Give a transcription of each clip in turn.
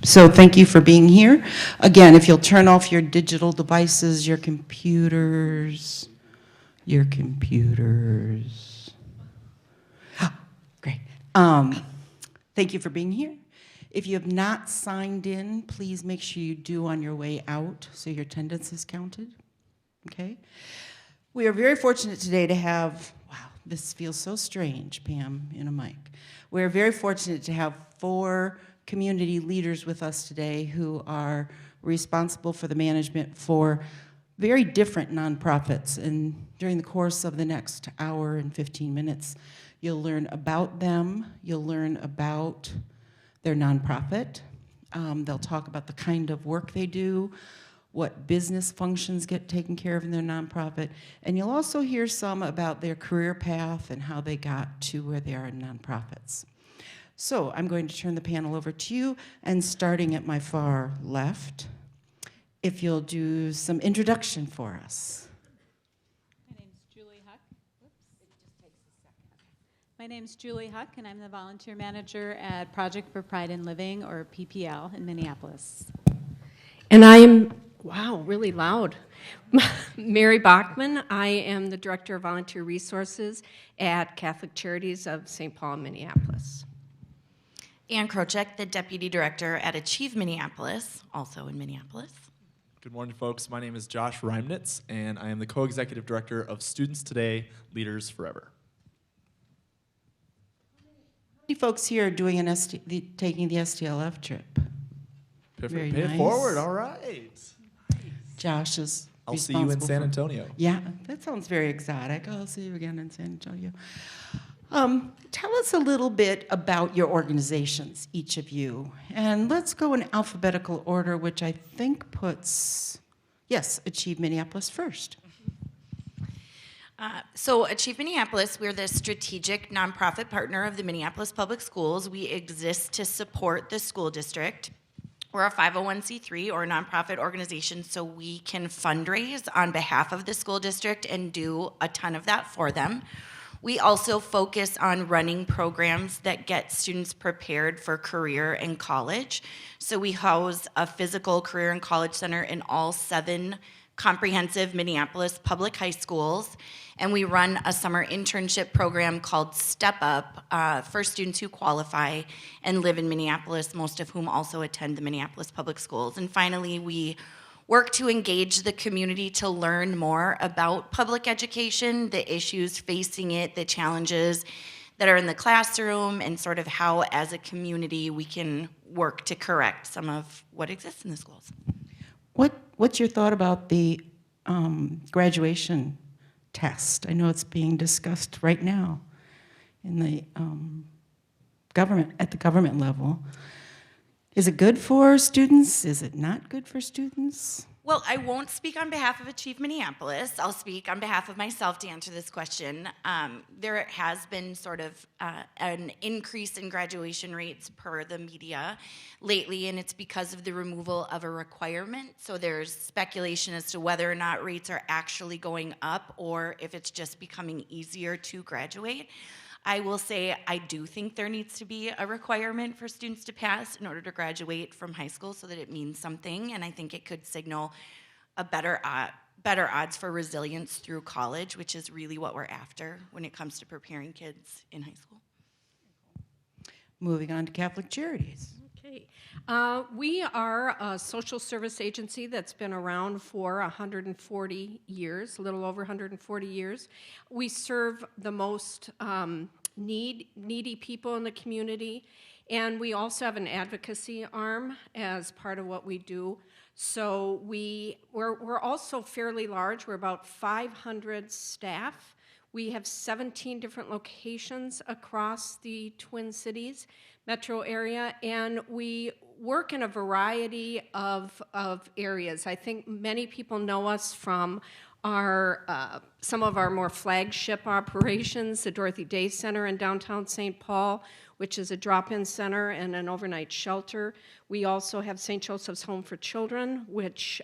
So thank you for being here. Again, if you'll turn off your digital devices, your computers. Great. Thank you for being here. If you have not signed in, please make sure you do on your way out so your attendance is counted. Okay? We are very fortunate today to have, wow, this feels so strange, Pam, in a mic. We're very fortunate to have 4 community leaders with us today who are responsible for the management for very different nonprofits. And during the course of the next hour and 15 minutes, you'll learn about them, you'll learn about their nonprofit. They'll talk about the kind of work they do, what business functions get taken care of in their nonprofit, and you'll also hear some about their career path and how they got to where they are in nonprofits. So I'm going to turn the panel over to you, and starting at my far left, if you'll do some introduction for us. My name's Julie Huck. Oops. It just takes a second. My name's Julie Huck, and I'm the volunteer manager at Project for Pride in Living, or PPL, in Minneapolis. And I'm, wow, really loud. Mary Bachman. I am the Director of Volunteer Resources at Catholic Charities of St. Paul, Minneapolis. Ann Krochek, the Deputy Director at Achieve Minneapolis, also in Minneapolis. Good morning, folks. My name is Josh Reimnitz, and I am the Co-Executive Director of Students Today, Leaders Forever. How many folks here are doing taking the STLF trip? Very Pay it nice. forward, all right. Josh is I'll see you in San Antonio. Yeah, that sounds very exotic. I'll see you again in San Antonio. Tell us a little bit about your organizations, each of you. And let's go in alphabetical order, which I think puts, yes, Achieve Minneapolis first. So Achieve Minneapolis, we're the strategic nonprofit partner of the Minneapolis Public Schools. We exist to support the school district. We're a 501c3 or a nonprofit organization, so we can fundraise on behalf of the school district and do a ton of that for them. We also focus on running programs that get students prepared for career and college. So we house a physical career and college center in all 7 comprehensive Minneapolis public high schools. And we run a summer internship program called Step Up for students who qualify and live in Minneapolis, most of whom also attend the Minneapolis Public Schools. And finally, we work to engage the community to learn more about public education, the issues facing it, the challenges that are in the classroom, and sort of how, as a community, we can work to correct some of what exists in the schools. What's your thought about the graduation test? I know it's being discussed right now in the at the government level. Is it good for students? Is it not good for students? Well, I won't speak on behalf of Achieve Minneapolis. I'll speak on behalf of myself to answer this question. There has been sort of an increase in graduation rates per the media lately, and it's because of the removal of a requirement. So there's speculation as to whether or not rates are actually going up or if it's just becoming easier to graduate. I will say I do think there needs to be a requirement for students to pass in order to graduate from high school so that it means something, and I think it could signal a better odds for resilience through college, which is really what we're after when it comes to preparing kids in high school. Moving on to Catholic Charities. Okay. We are a social service agency that's been around for 140 years, a little over 140 years. We serve the most needy people in the community, and we also have an advocacy arm as part of what we do. So we're also fairly large. We're about 500 staff. We have 17 different locations across the Twin Cities metro area, and we work in a variety of areas. I think many people know us from our some of our more flagship operations, the Dorothy Day Center in downtown St. Paul, which is a drop-in center and an overnight shelter. We also have St. Joseph's Home for Children, which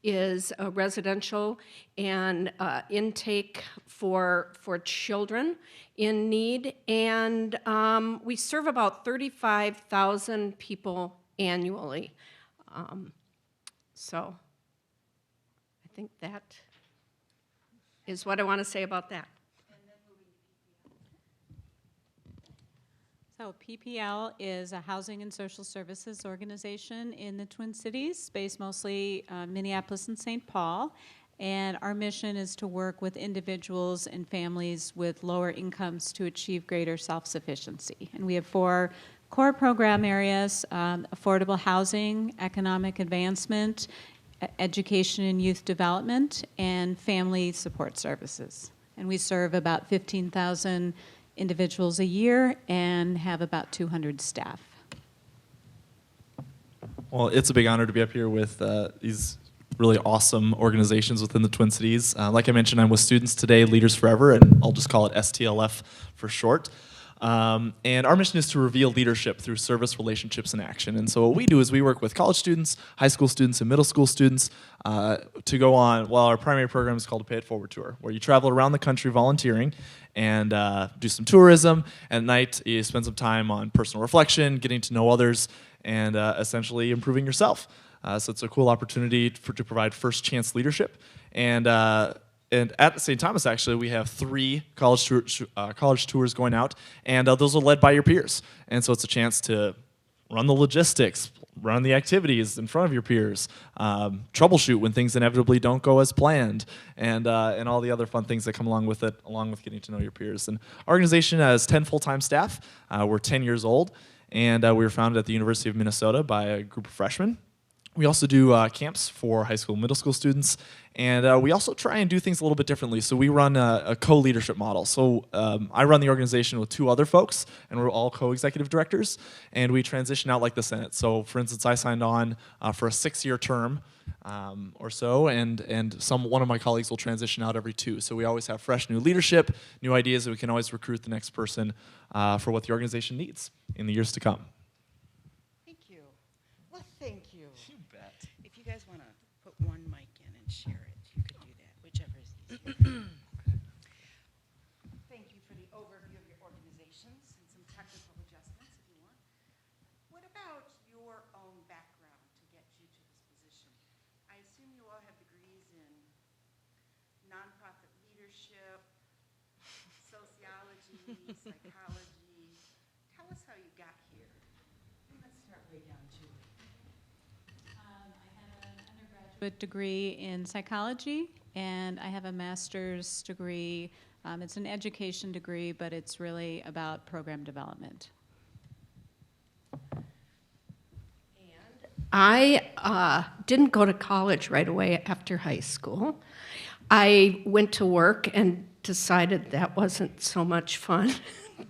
is a residential and intake for children in need. And we serve about 35,000 people annually. So I think that is what I want to say about that. So PPL is a housing and social services organization in the Twin Cities, based mostly Minneapolis and St. Paul. And our mission is to work with individuals and families with lower incomes to achieve greater self-sufficiency. And we have 4 core program areas: affordable housing, economic advancement, education and youth development, and family support services. And we serve about 15,000 individuals a year and have about 200 staff. Well, it's a big honor to be up here with these really awesome organizations within the Twin Cities. Like I mentioned, I'm with Students Today, Leaders Forever, and I'll just call it STLF for short. And our mission is to reveal leadership through service, relationships, and action. And so what we do is we work with college students, high school students, and middle school students to go on, well, our primary program is called a Pay It Forward Tour, where you travel around the country volunteering and do some tourism. At night, you spend some time on personal reflection, getting to know others, and essentially improving yourself. So it's a cool opportunity to provide first chance leadership. And at St. Thomas, actually, we have 3 college tours going out, and those are led by your peers. And so it's a chance to run the logistics, run the activities in front of your peers, troubleshoot when things inevitably don't go as planned, and all the other fun things that come along with it, along with getting to know your peers. And our organization has 10 full-time staff. We're 10 years old, and we were founded at the University of Minnesota by a group of freshmen. We also do camps for high school and middle school students, and we also try and do things a little bit differently. So we run a co-leadership model. So I run the organization with 2 other folks, and we're all co-executive directors, and we transition out like the Senate. So for instance, I signed on for a 6-year term or so, and one of my colleagues will transition out every 2. So we always have fresh new leadership, new ideas, and we can always recruit the next person for what the organization needs in the years to come. Thank you. Well, thank you. You bet. If you guys want to put one mic in and share it, you could do that, whichever is easier. Thank you for the overview of your organizations and some technical adjustments if you want. What about your own background to get you to this position? I assume you all have degrees in nonprofit leadership, sociology, psychology. Tell us how you got here. Let's start way down, Julie. I have an undergraduate degree in psychology, and I have a master's degree. It's an education degree, but it's really about program development. I didn't go to college right away after high school. I went to work and decided that wasn't so much fun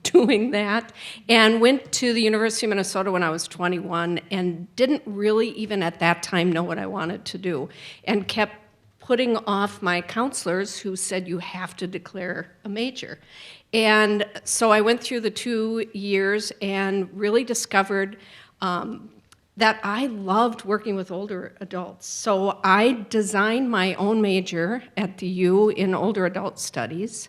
doing that, and went to the University of Minnesota when I was 21 and didn't really even at that time know what I wanted to do, and kept putting off my counselors who said you have to declare a major. And so I went through the 2 years and really discovered that I loved working with older adults. So I designed my own major at the U in older adult studies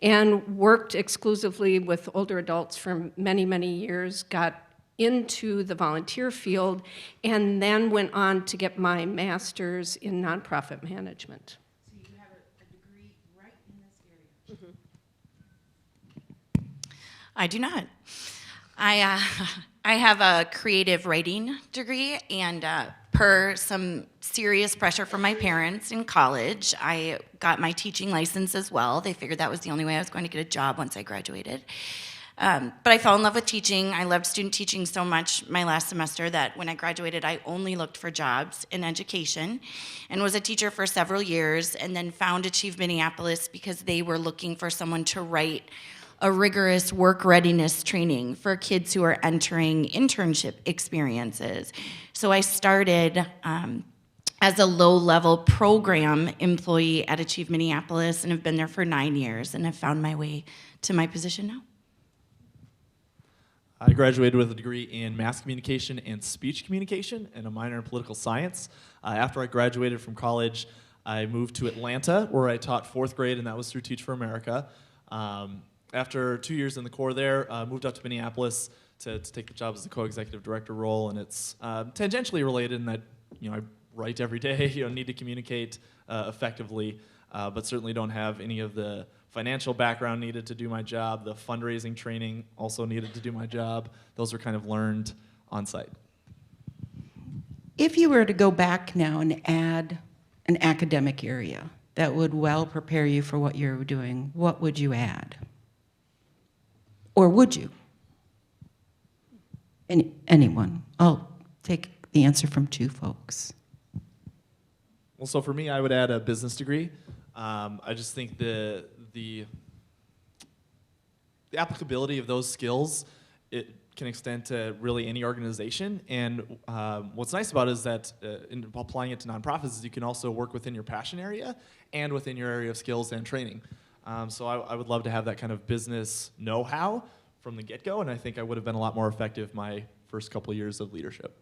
and worked exclusively with older adults for many, many years, got into the volunteer field, and then went on to get my master's in nonprofit management. So you have a degree right in this area. I do not. I have a creative writing degree, and per some serious pressure from my parents in college, I got my teaching license as well. They figured that was the only way I was going to get a job once I graduated. But I fell in love with teaching. I loved student teaching so much my last semester that when I graduated, I only looked for jobs in education and was a teacher for several years, and then found Achieve Minneapolis because they were looking for someone to write a rigorous work readiness training for kids who are entering internship experiences. So I started as a low-level program employee at Achieve Minneapolis and have been there for 9 years and have found my way to my position now. I graduated with a degree in mass communication and speech communication and a minor in political science. After I graduated from college, I moved to Atlanta, where I taught 4th grade, and that was through Teach for America. After 2 years in the Corps there, moved up to Minneapolis to take the job as the co-executive director role, and it's tangentially related in that I write every day, need to communicate effectively, but certainly don't have any of the financial background needed to do my job. The fundraising training also needed to do my job. Those were kind of learned on site. If you were to go back now and add an academic area that would well prepare you for what you're doing, what would you add? Or would you? Anyone? I'll take the answer from two folks. Well, so for me, I would add a business degree. I just think the applicability of those skills, it can extend to really any organization. And what's nice about it is that in applying it to nonprofits is you can also work within your passion area and within your area of skills and training. So I would love to have that kind of business know-how from the get-go, and I think I would have been a lot more effective my first couple of years of leadership.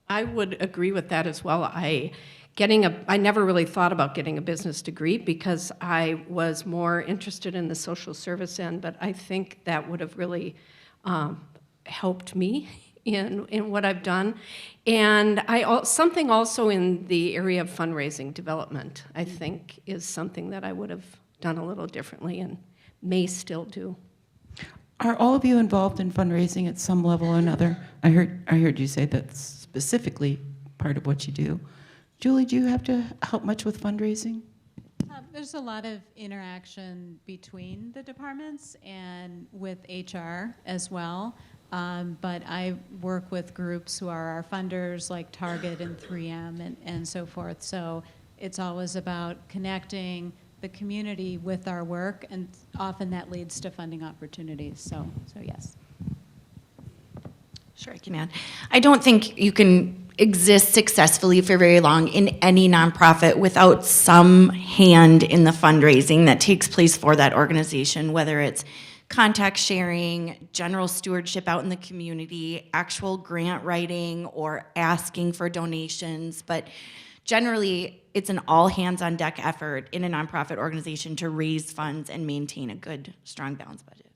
I would agree with that as well. I never really thought about getting a business degree because I was more interested in the social service end, but I think that would have really helped me in what I've done. And something also in the area of fundraising development, I think, is something that I would have done a little differently and may still do. Are all of you involved in fundraising at some level or another? I heard you say that's specifically part of what you do. Julie, do you have to help much with fundraising? There's a lot of interaction between the departments and with HR as well. But I work with groups who are our funders like Target and 3M and so forth. So it's always about connecting the community with our work, and often that leads to funding opportunities. So yes. Sure, I can add. I don't think you can exist successfully for very long in any nonprofit without some hand in the fundraising that takes place for that organization, whether it's contact sharing, general stewardship out in the community, actual grant writing, or asking for donations. But generally, it's an all-hands-on-deck effort in a nonprofit organization to raise funds and maintain a good, strong, balanced budget.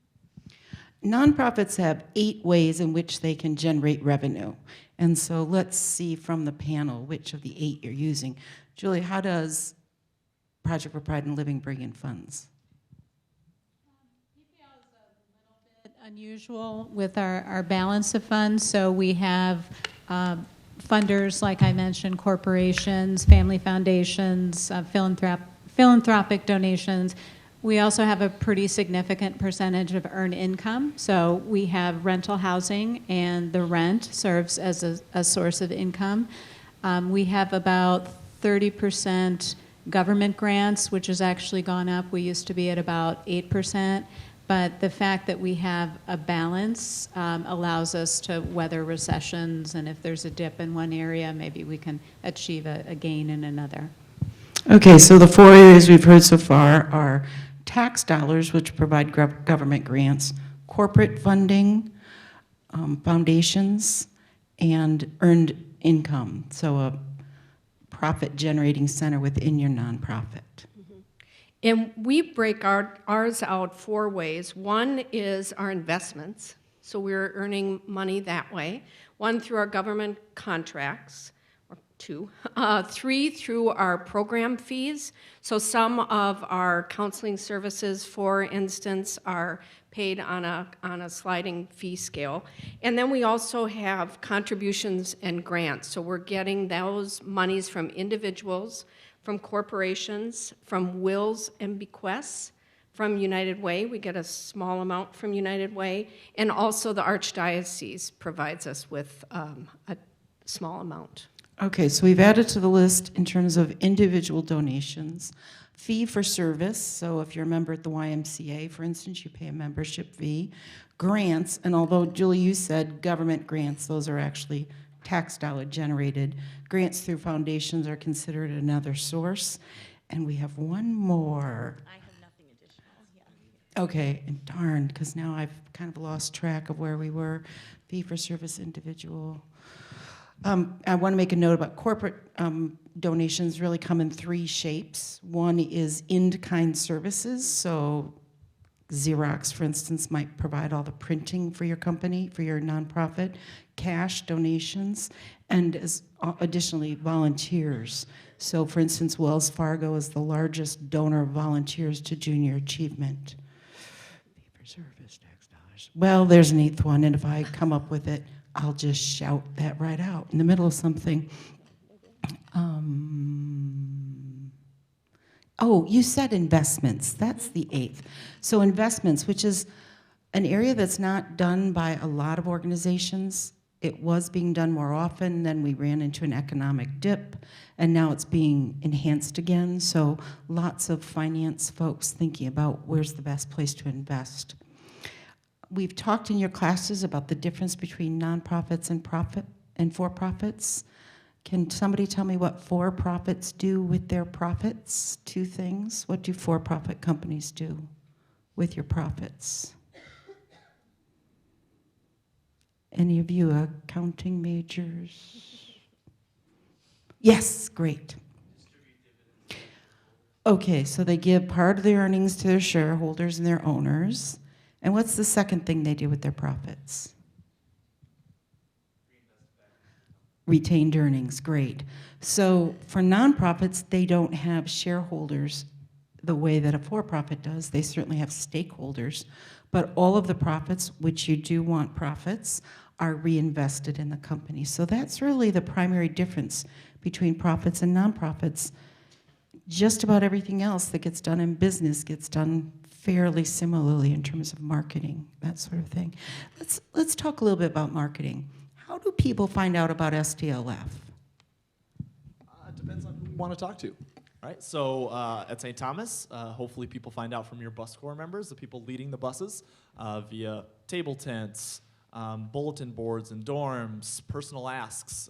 Nonprofits have 8 ways in which they can generate revenue. And so let's see from the panel which of the 8 you're using. Julie, how does Project for Pride and Living bring in funds? PPL is a little bit unusual with our balance of funds. So we have funders, like I mentioned, corporations, family foundations, philanthropic donations. We also have a pretty significant percentage of earned income. So we have rental housing, and the rent serves as a source of income. We have about 30% government grants, which has actually gone up. We used to be at about 8%. But the fact that we have a balance allows us to weather recessions, and if there's a dip in one area, maybe we can achieve a gain in another. Okay, so the 4 areas we've heard so far are tax dollars, which provide government grants, corporate funding, foundations, and earned income, so a profit-generating center within your nonprofit. And we break ours out 4 ways. One is our investments, so we're earning money that way. 1 through our government contracts, or 2. 3 through our program fees. So some of our counseling services, for instance, are paid on a sliding fee scale. And then we also have contributions and grants. So we're getting those monies from individuals, from corporations, from wills and bequests, from United Way. We get a small amount from United Way, and also the Archdiocese provides us with a small amount. Okay, so we've added to the list in terms of individual donations, fee for service, so if you're a member at the YMCA, for instance, you pay a membership fee, grants, and although, Julie, you said government grants, those are actually tax dollar generated. Grants through foundations are considered another source. And we have one more. I have nothing additional. Yeah. Okay, and darn, because now I've kind of lost track of where we were. Fee for service individual. I want to make a note about corporate donations really come in 3 shapes. One is in-kind services, so Xerox, for instance, might provide all the printing for your company, for your nonprofit, cash donations, and additionally volunteers. So for instance, Wells Fargo is the largest donor of volunteers to junior achievement. Fee for service, tax dollars. Well, there's an eighth one, and if I come up with it, I'll just shout that right out in the middle of something. Oh, you said investments. That's the eighth. So investments, which is an area that's not done by a lot of organizations. It was being done more often, then we ran into an economic dip, and now it's being enhanced again. So lots of finance folks thinking about where's the best place to invest. We've talked in your classes about the difference between nonprofits and for-profits. Can somebody tell me what for-profits do with their profits? Two things. What do for-profit companies do with your profits? Any of you accounting majors? Yes, great. Okay, so they give part of their earnings to their shareholders and their owners. And what's the second thing they do with their profits? Retained earnings, great. So for nonprofits, they don't have shareholders the way that a for-profit does. They certainly have stakeholders, but all of the profits, which you do want profits, are reinvested in the company. So that's really the primary difference between profits and nonprofits. Just about everything else that gets done in business gets done fairly similarly in terms of marketing, that sort of thing. Let's talk a little bit about marketing. How do people find out about STLF? It depends on who you want to talk to, right? So at St. Thomas, hopefully people find out from your bus corps members, the people leading the buses, via table tents, bulletin boards in dorms, personal asks,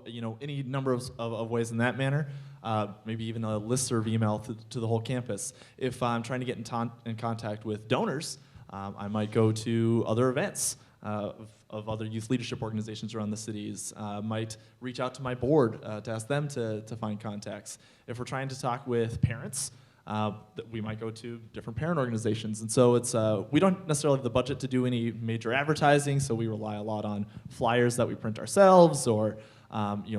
any number of ways in that manner. Maybe even a listserv email to the whole campus. If I'm trying to get in contact with donors, I might go to other events of other youth leadership organizations around the cities, might reach out to my board to ask them to find contacts. If we're trying to talk with parents, we might go to different parent organizations. And so it's we don't necessarily have the budget to do any major advertising, so we rely a lot on flyers that we print ourselves or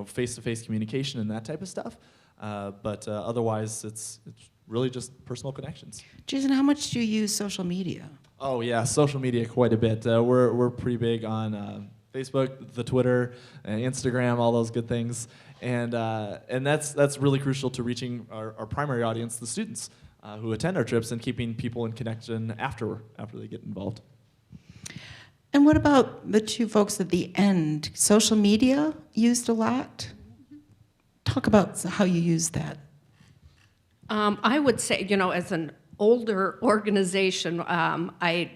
face-to-face communication and that type of stuff. But otherwise, it's really just personal connections. Jason, how much do you use social media? Oh yeah, social media quite a bit. We're pretty big on Facebook, the Twitter, Instagram, all those good things, and that's really crucial to reaching our primary audience, the students who attend our trips, and keeping people in connection after they get involved. And what about the two folks at the end? Social media used a lot? Talk about how you use that. I would say, as an older organization,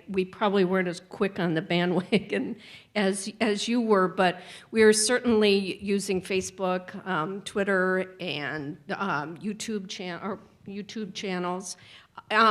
we probably weren't as quick on the bandwagon as you were, but we are certainly using Facebook, Twitter, and YouTube channels.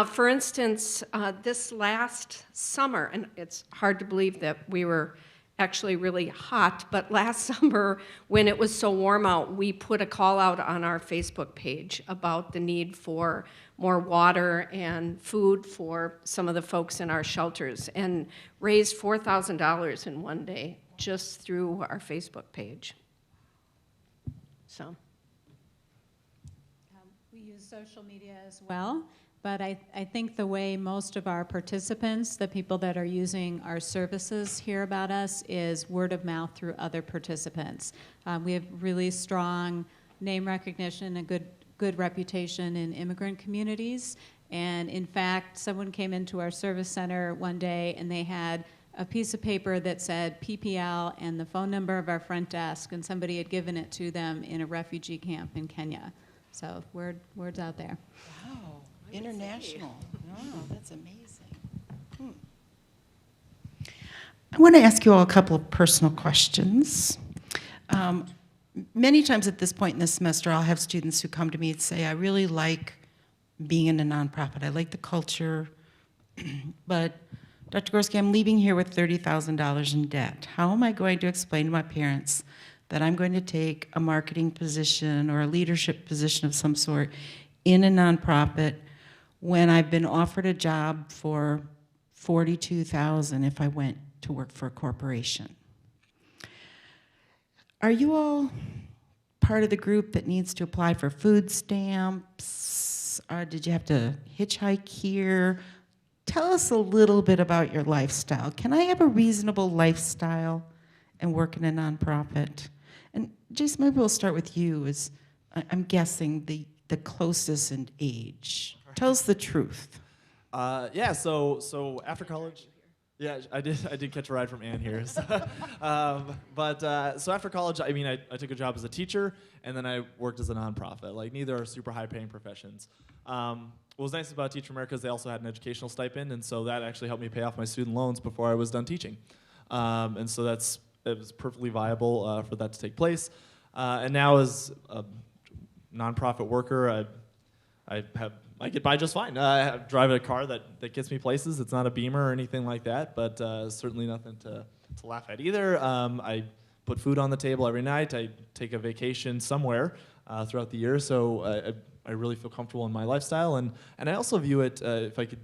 For instance, this last summer, and it's hard to believe that we were actually really hot, but last summer, when it was so warm out, we put a call out on our Facebook page about the need for more water and food for some of the folks in our shelters, and raised $4,000 in one day just through our Facebook page. So. We use social media as well. But I think the way most of our participants, the people that are using our services, hear about us is word of mouth through other participants. We have really strong name recognition and good reputation in immigrant communities. And in fact, someone came into our service center one day and they had a piece of paper that said PPL and the phone number of our front desk, and somebody had given it to them in a refugee camp in Kenya. So word's out there. Wow. International. Oh, that's amazing. I want to ask you all a couple of personal questions. Many times at this point in the semester, I'll have students who come to me and say, I really like being in a nonprofit. I like the culture, but Dr. Gorski, I'm leaving here with $30,000 in debt. How am I going to explain to my parents that I'm going to take a marketing position or a leadership position of some sort in a nonprofit when I've been offered a job for $42,000 if I went to work for a corporation. Are you all part of the group that needs to apply for food stamps? Did you have to hitchhike here? Tell us a little bit about your lifestyle. Can I have a reasonable lifestyle and work in a nonprofit? And Jason, maybe we'll start with you, as I'm guessing the closest in age. Tell us the truth. Yeah, so after college, yeah, I did catch a ride from Ann here. So, so after college, I mean, I took a job as a teacher, and then I worked as a nonprofit. Like, neither are super high-paying professions. What was nice about Teach for America is they also had an educational stipend, and so that actually helped me pay off my student loans before I was done teaching. And so it was perfectly viable for that to take place. And now as a nonprofit worker, I get by just fine. I drive a car that gets me places. It's not a Beamer or anything like that, but certainly nothing to laugh at either. I put food on the table every night. I take a vacation somewhere throughout the year, so I really feel comfortable in my lifestyle. And I also view it, if I could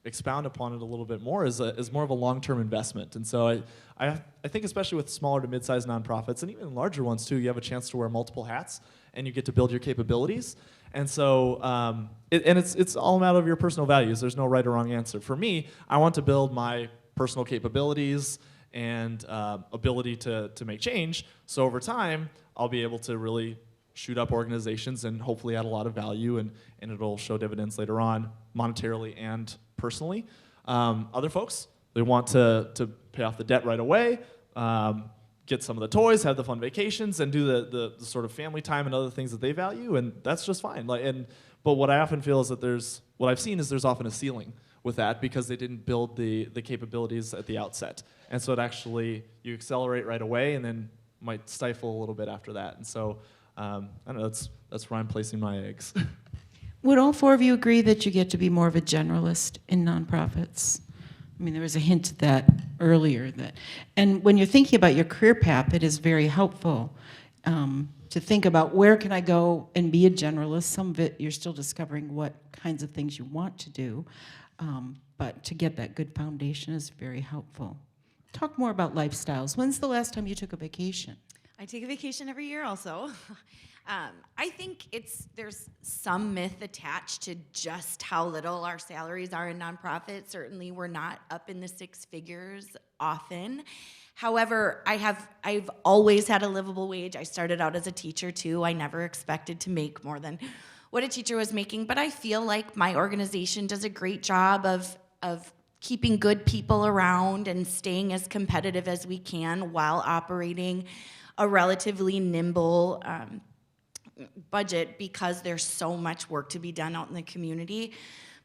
expound upon it a little bit more, as more of a long-term investment. And so I think especially with smaller to mid-sized nonprofits, and even larger ones too, you have a chance to wear multiple hats, and you get to build your capabilities. And so, it's all a matter of your personal values. There's no right or wrong answer. For me, I want to build my personal capabilities and ability to make change. So over time, I'll be able to really shoot up organizations and hopefully add a lot of value, and it'll show dividends later on, monetarily and personally. Other folks, they want to pay off the debt right away, get some of the toys, have the fun vacations, and do the sort of family time and other things that they value, and that's just fine. But what I often feel is that there's often a ceiling with that because they didn't build the capabilities at the outset. And so you accelerate right away and then might stifle a little bit after that. And so, I don't know, that's where I'm placing my eggs. Would all four of you agree that you get to be more of a generalist in nonprofits? I mean, there was a hint to that earlier. And when you're thinking about your career path, it is very helpful to think about where can I go and be a generalist. Some of it, you're still discovering what kinds of things you want to do. But to get that good foundation is very helpful. Talk more about lifestyles. When's the last time you took a vacation? I take a vacation every year also. I think there's some myth attached to just how little our salaries are in nonprofits. Certainly we're not up in the six figures often. However, I've always had a livable wage. I started out as a teacher too. I never expected to make more than what a teacher was making, but I feel like my organization does a great job of keeping good people around and staying as competitive as we can while operating a relatively nimble budget because there's so much work to be done out in the community.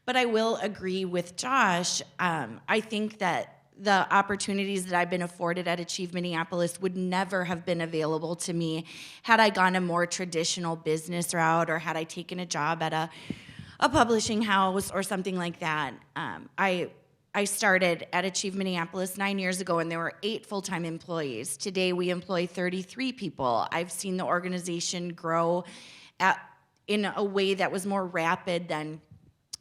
But I will agree with Josh. I think that the opportunities that I've been afforded at Achieve Minneapolis would never have been available to me had I gone a more traditional business route or had I taken a job at a publishing house or something like that. I started at Achieve Minneapolis 9 years ago, and there were 8 full-time employees. Today, we employ 33 people. I've seen the organization grow in a way that was more rapid than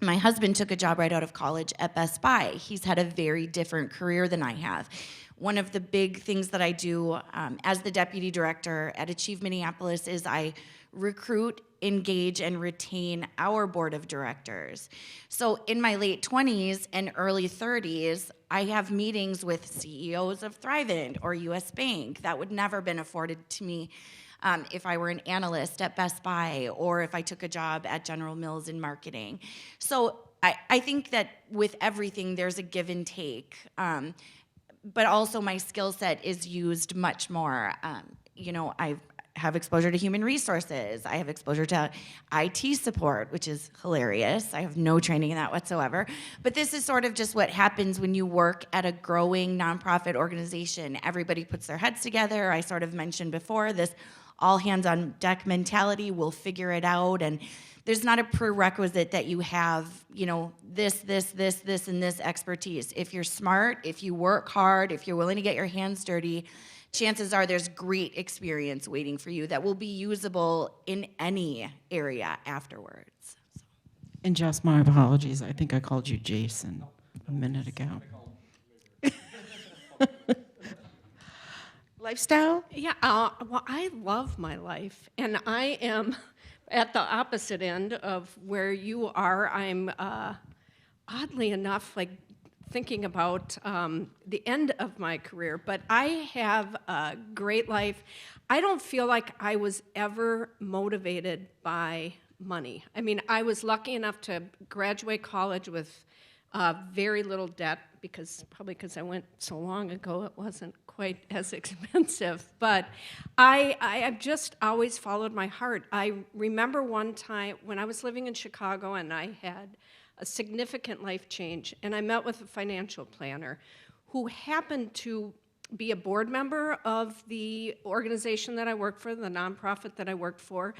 my husband took a job right out of college at Best Buy. He's had a very different career than I have. One of the big things that I do as the deputy director at Achieve Minneapolis is I recruit, engage, and retain our board of directors. So in my late 20s and early 30s, I have meetings with CEOs of Thrivent or US Bank that would never have been afforded to me if I were an analyst at Best Buy or if I took a job at General Mills in marketing. So I think that with everything, there's a give and take. But also my skill set is used much more. I have exposure to human resources. I have exposure to IT support, which is hilarious. I have no training in that whatsoever. But this is sort of just what happens when you work at a growing nonprofit organization. Everybody puts their heads together. I sort of mentioned before this all hands on deck mentality. We'll figure it out. And there's not a prerequisite that you have, this, and this expertise. If you're smart, if you work hard, if you're willing to get your hands dirty, chances are there's great experience waiting for you that will be usable in any area afterwards. And just my apologies. I think I called you Jason a minute ago. Lifestyle? Yeah, well, I love my life, and I am at the opposite end of where you are. I'm oddly enough like thinking about the end of my career, but I have a great life. I don't feel like I was ever motivated by money. I mean, I was lucky enough to graduate college with very little debt probably because I went so long ago, it wasn't quite as expensive. But I have just always followed my heart. I remember one time when I was living in Chicago and I had a significant life change, and I met with a financial planner who happened to be a board member of the organization that I worked for, the nonprofit that I worked for.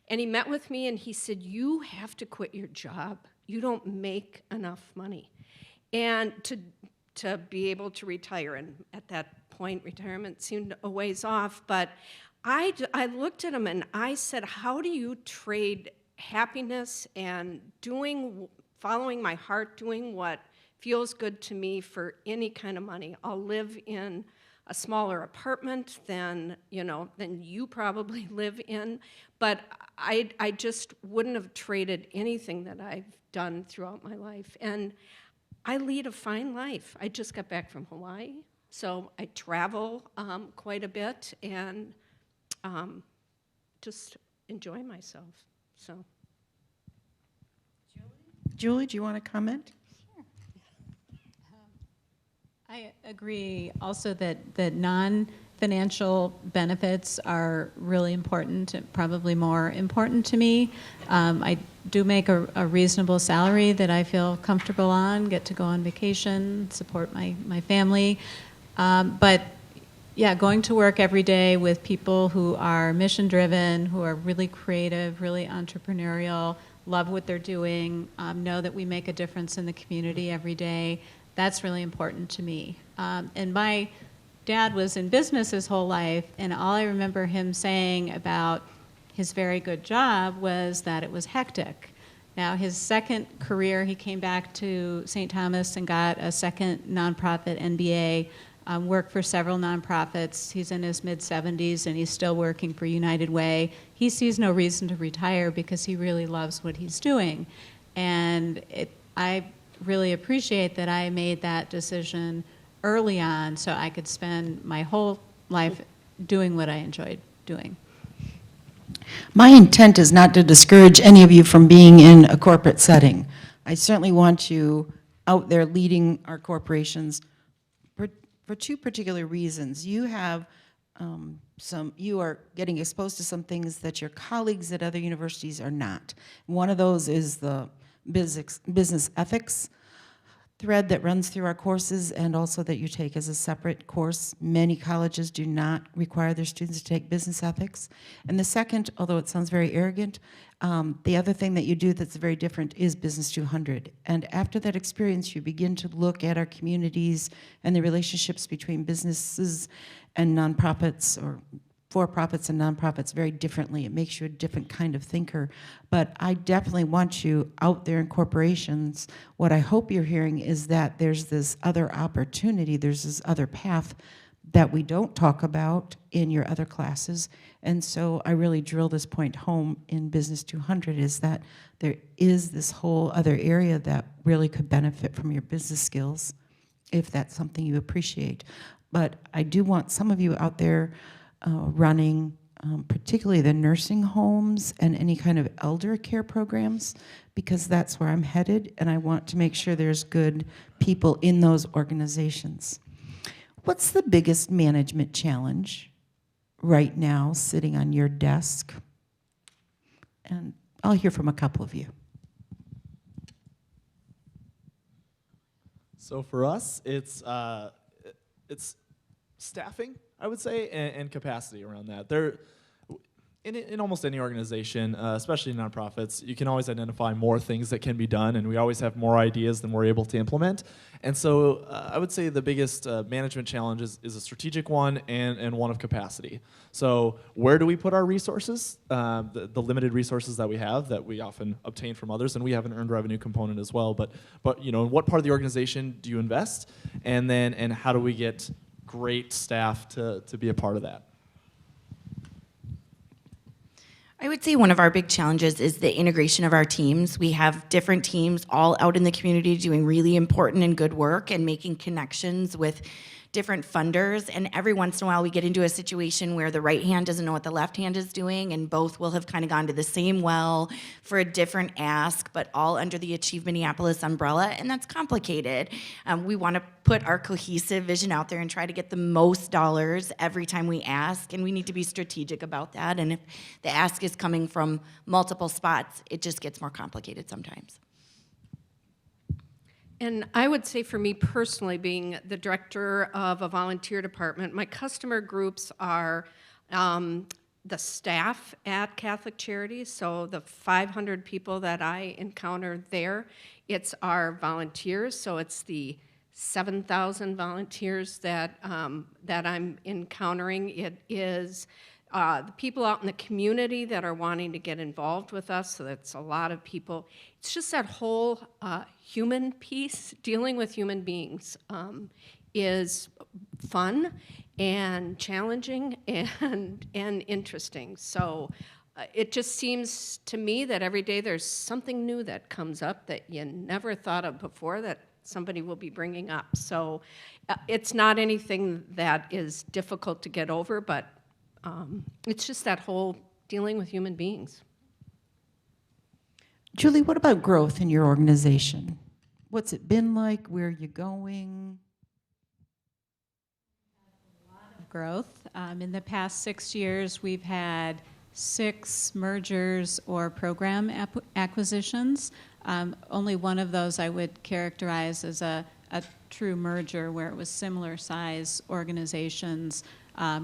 And he met with me and he said, "You have to quit your job. You don't make enough money." And to be able to retire, and at that point, retirement seemed a ways off, but I looked at him and I said, "How do you trade happiness and following my heart, doing what feels good to me for any kind of money? I'll live in a smaller apartment than you probably live in, but I just wouldn't have traded anything that I've done throughout my life." And I lead a fine life. I just got back from Hawaii, so I travel quite a bit and just enjoy myself. So, Julie, do you want to comment? I agree also that non-financial benefits are really important, probably more important to me. I do make a reasonable salary that I feel comfortable on, get to go on vacation, support my family. But yeah, going to work every day with people who are mission-driven, who are really creative, really entrepreneurial, love what they're doing, know that we make a difference in the community every day, that's really important to me. And my dad was in business his whole life, and all I remember him saying about his very good job was that it was hectic. Now, his second career, he came back to St. Thomas and got a second nonprofit MBA, worked for several nonprofits. He's in his mid-70s, and he's still working for United Way. He sees no reason to retire because he really loves what he's doing. And I really appreciate that I made that decision early on so I could spend my whole life doing what I enjoyed doing. My intent is not to discourage any of you from being in a corporate setting. I certainly want you out there leading our corporations for two particular reasons. You have you are getting exposed to some things that your colleagues at other universities are not. One of those is the business ethics thread that runs through our courses, and also that you take as a separate course. Many colleges do not require their students to take business ethics. And the second, although it sounds very arrogant, the other thing that you do that's very different is Business 200. And after that experience, you begin to look at our communities and the relationships between businesses and nonprofits, or for-profits and nonprofits, very differently. It makes you a different kind of thinker. But I definitely want you out there in corporations. What I hope you're hearing is that there's this other opportunity, there's this other path that we don't talk about in your other classes. And so I really drill this point home in Business 200, is that there is this whole other area that really could benefit from your business skills, if that's something you appreciate. But I do want some of you out there running particularly the nursing homes and any kind of elder care programs, because that's where I'm headed, and I want to make sure there's good people in those organizations. What's the biggest management challenge right now sitting on your desk? And I'll hear from a couple of you. So for us, it's staffing, I would say, and capacity around that. in almost any organization, especially nonprofits, you can always identify more things that can be done, and we always have more ideas than we're able to implement. And so I would say the biggest management challenge is a strategic one and one of capacity. So where do we put our resources, the limited resources that we often obtain from others, and we have an earned revenue component as well. But in what part of the organization do you invest, and how do we get great staff to be a part of that? I would say one of our big challenges is the integration of our teams. We have different teams all out in the community doing really important and good work and making connections with different funders, and every once in a while we get into a situation where the right hand doesn't know what the left hand is doing, and both will have kind of gone to the same well for a different ask, but all under the Achieve Minneapolis umbrella, and that's complicated. We want to put our cohesive vision out there and try to get the most dollars every time we ask, and we need to be strategic about that, and if the ask is coming from multiple spots, it just gets more complicated sometimes. And I would say for me personally, being the director of a volunteer department, my customer groups are the staff at Catholic Charities, so the 500 people that I encounter there. It's our volunteers, so it's the 7,000 volunteers that I'm encountering. It is the people out in the community that are wanting to get involved with us, so that's a lot of people. It's just that whole human piece, dealing with human beings, is fun and challenging and interesting. So it just seems to me that every day there's something new that comes up that you never thought of before that somebody will be bringing up. So it's not anything that is difficult to get over, but it's just that whole dealing with human beings. Julie, what about growth in your organization? What's it been like? Where are you going? Growth. In the past 6 years, we've had 6 mergers or program acquisitions. Only one of those I would characterize as a true merger where it was similar size organizations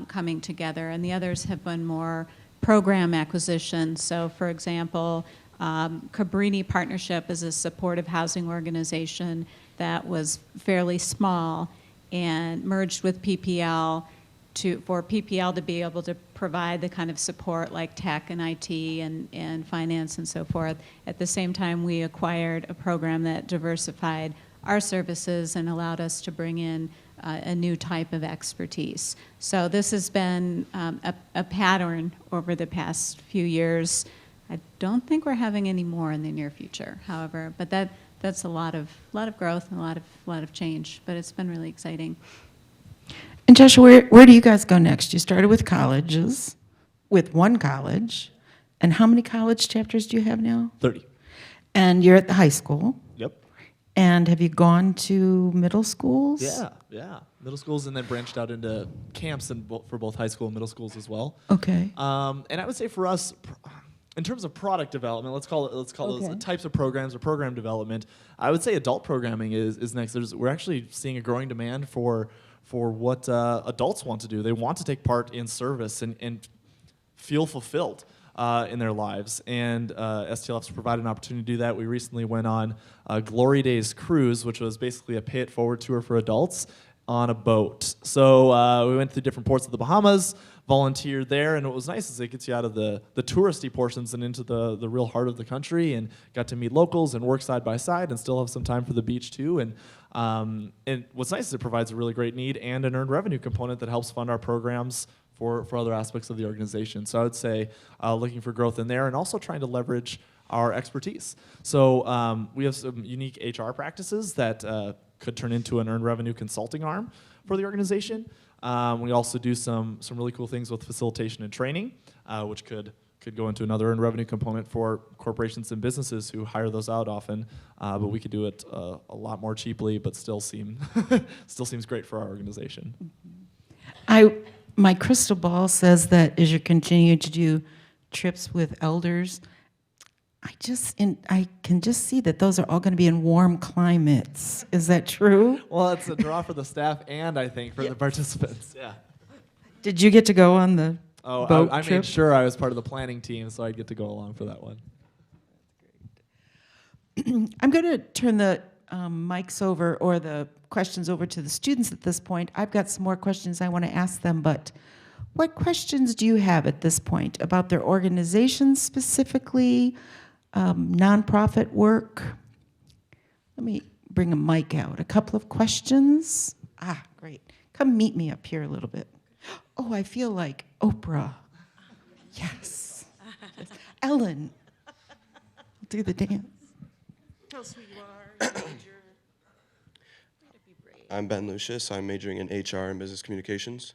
coming together, and the others have been more program acquisitions. So, for example, Cabrini Partnership is a supportive housing organization that was fairly small and merged with PPL for PPL to be able to provide the kind of support like tech and IT and finance and so forth. At the same time, we acquired a program that diversified our services and allowed us to bring in a new type of expertise. So this has been a pattern over the past few years. I don't think we're having any more in the near future, however, but that's a lot of growth and a lot of change, but it's been really exciting. And Joshua, where do you guys go next? You started with colleges, with one college, and how many college chapters do you have now? 30. And you're at the high school. Yep. And have you gone to middle schools? Yeah. Middle schools, and then branched out into camps for both high school and middle schools as well. Okay. And I would say for us, in terms of product development, let's call Okay. those types of programs or program development. I would say adult programming is next. We're actually seeing a growing demand for what adults want to do. They want to take part in service and feel fulfilled in their lives. And STLF's provided an opportunity to do that. We recently went on a Glory Days cruise, which was basically a pay it forward tour for adults on a boat. So we went through different ports of the Bahamas, volunteered there, and what was nice is it gets you out of the touristy portions and into the real heart of the country, and got to meet locals and work side by side and still have some time for the beach too. And what's nice is it provides a really great need and an earned revenue component that helps fund our programs for other aspects of the organization. So I would say looking for growth in there and also trying to leverage our expertise. So we have some unique HR practices that could turn into an earned revenue consulting arm for the organization. We also do some really cool things with facilitation and training, which could go into another earned revenue component for corporations and businesses who hire those out often. But we could do it a lot more cheaply, but still seems great for our organization. My crystal ball says that as you continue to do trips with elders, I can just see that those are all going to be in warm climates. Is that true? Well, it's a draw for the staff and I think for the participants. Yeah. Did you get to go on the Oh, boat I trip? made sure I was part of the planning team, so I'd get to go along for that one. I'm going to turn the mics over or the questions over to the students at this point. I've got some more questions I want to ask them, but what questions do you have at this point about their organizations specifically, nonprofit work? Let me bring a mic out. A couple of questions. Ah, great. Come meet me up here a little bit. Oh, I feel like Oprah. Yes. Yes. Ellen, do the dance. Tell us who you are, your major. Way to be brave. I'm Ben Lucius. I'm majoring in HR and business communications.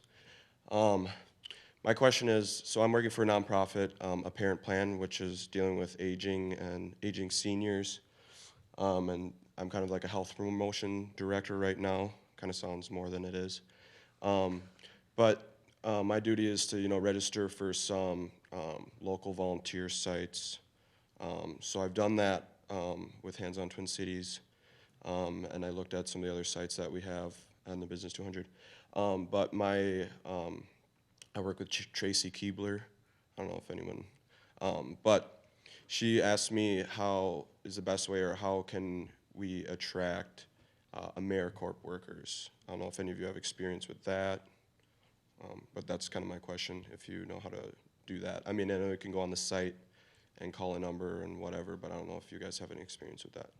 My question is, so I'm working for a nonprofit, A Parent Plan, which is dealing with aging and aging seniors. And I'm kind of like a health promotion director right now. Kind of sounds more than it is. But my duty is to, register for some local volunteer sites. So I've done that with Hands on Twin Cities, and I looked at some of the other sites that we have on the Business 200. But I work with Tracy Keebler. I don't know if anyone, but she asked me how is the best way or how can we attract AmeriCorps workers. I don't know if any of you have experience with that, but that's kind of my question, if you know how to do that. I mean, I know you can go on the site and call a number and whatever, but I don't know if you guys have any experience with that.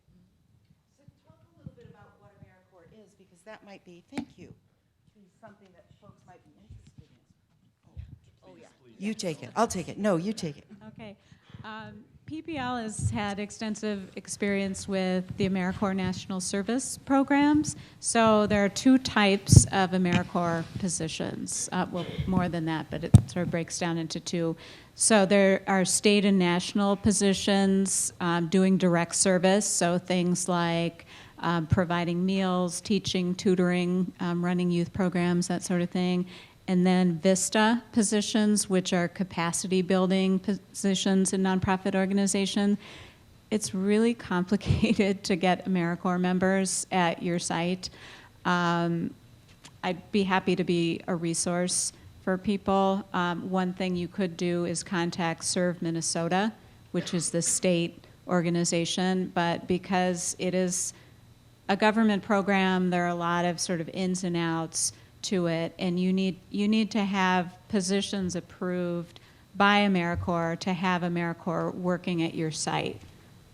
So talk a little bit about what AmeriCorps is, because that might be, thank you, be something that folks might be interested in. Oh, yeah. You take it. I'll take it. No, you take it. Okay. PPL has had extensive experience with the AmeriCorps National Service programs. So there are two types of AmeriCorps positions. Well, more than that, but it sort of breaks down into two. So there are state and national positions doing direct service, so things like providing meals, teaching, tutoring, running youth programs, that sort of thing. And then VISTA positions, which are capacity building positions in nonprofit organization. It's really complicated to get AmeriCorps members at your site. I'd be happy to be a resource for people. One thing you could do is contact Serve Minnesota, which is the state organization, but because it is a government program, there are a lot of sort of ins and outs to it, and you need to have positions approved by AmeriCorps to have AmeriCorps working at your site.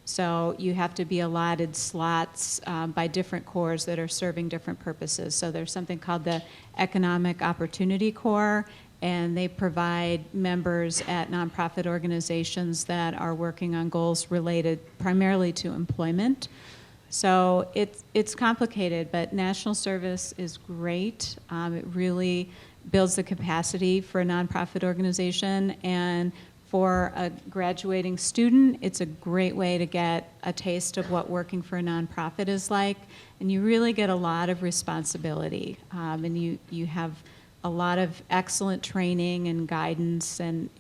So you have to be allotted slots by different corps that are serving different purposes. So there's something called the Economic Opportunity Corps, and they provide members at nonprofit organizations that are working on goals related primarily to employment. So it's complicated, but national service is great. It really builds the capacity for a nonprofit organization, and for a graduating student, it's a great way to get a taste of what working for a nonprofit is like, and you really get a lot of responsibility, and you have a lot of excellent training and guidance, and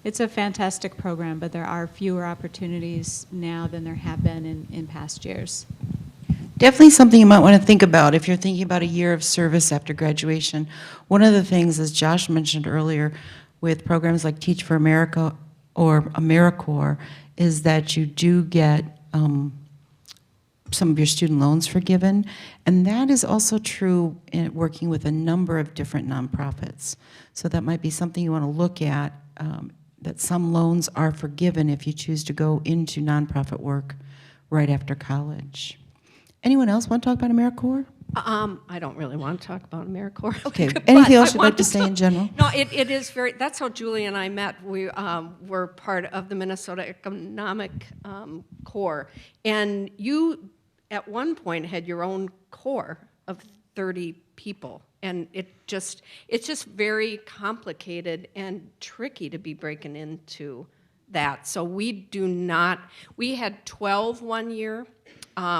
it's a fantastic program, but there are fewer opportunities now than there have been in past years. Definitely something you might want to think about if you're thinking about a year of service after graduation. One of the things, as Josh mentioned earlier, with programs like Teach for America or AmeriCorps, is that you do get some of your student loans forgiven, and that is also true in working with a number of different nonprofits. So that might be something you want to look at, that some loans are forgiven if you choose to go into nonprofit work right after college. Anyone else want to talk about AmeriCorps? I don't really want to talk about AmeriCorps. Okay, but anything else I you'd want like to say in general? No, it is very, that's how Julie and I met. We were part of the Minnesota Economic Corps. And you, at one point, had your own corps of 30 people. And it's just very complicated and tricky to be breaking into that. So we had 12 one year,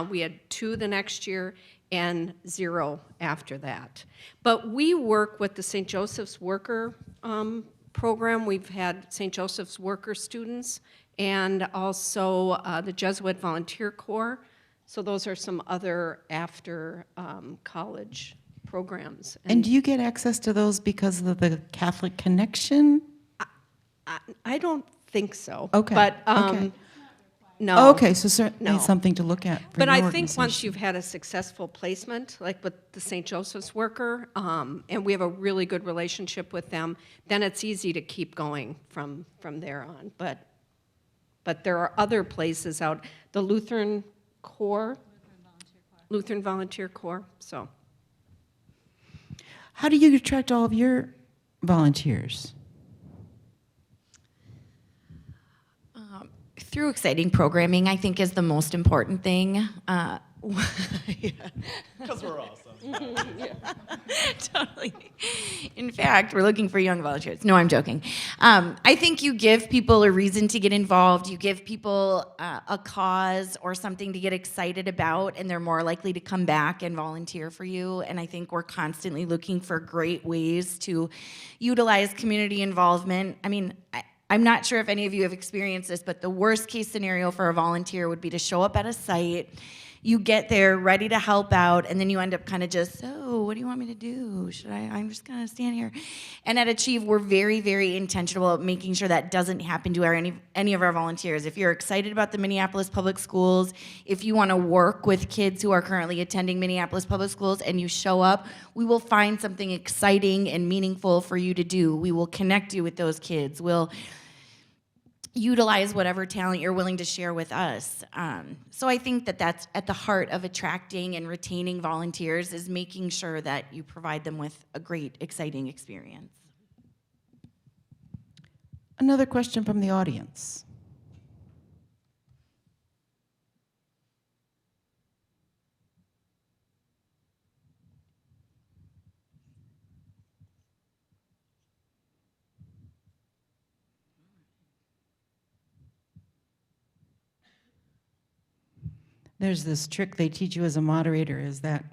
we had 2 the next year, and 0 after that. But we work with the St. Joseph's Worker program. We've had St. Joseph's Worker students, and also the Jesuit Volunteer Corps. So those are some other after college programs. And do you get access to those because of the Catholic connection? I don't think so. Okay, But, okay. no. Okay, so certainly No. something to look at for But your I think once organization. you've had a successful placement, like with the St. Joseph's worker, and we have a really good relationship with them, then it's easy to keep going from there on. But there are other places out, the Lutheran Corps, Lutheran Volunteer Corps, so. How do you attract all of your volunteers? Through exciting programming, I think, is the most important thing. Because we're awesome. Totally. In fact, we're looking for young volunteers. No, I'm joking. I think you give people a reason to get involved. You give people a cause or something to get excited about, and they're more likely to come back and volunteer for you. And I think we're constantly looking for great ways to utilize community involvement. I mean, I'm not sure if any of you have experienced this, but the worst case scenario for a volunteer would be to show up at a site, you get there ready to help out, and then you end up kind of just, so what do you want me to do? I'm just gonna stand here. And at Achieve, we're very, very intentional about making sure that doesn't happen to any of our volunteers. If you're excited about the Minneapolis Public Schools, if you wanna work with kids who are currently attending Minneapolis Public Schools and you show up, we will find something exciting and meaningful for you to do. We will connect you with those kids. We'll utilize whatever talent you're willing to share with us. So I think that that's at the heart of attracting and retaining volunteers, is making sure that you provide them with a great, exciting experience. Another question from the audience. There's this trick they teach you as a moderator, is that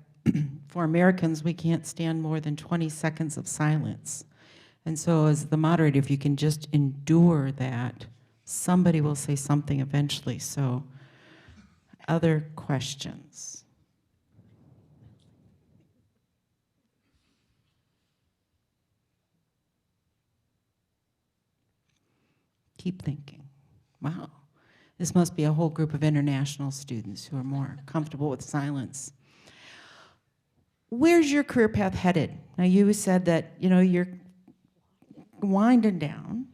for Americans, we can't stand more than 20 seconds of silence. And so as the moderator, if you can just endure that, somebody will say something eventually. So other questions? Keep thinking. Wow. This must be a whole group of international students who are more comfortable with silence. Where's your career path headed? Now, you said that, you're winding down.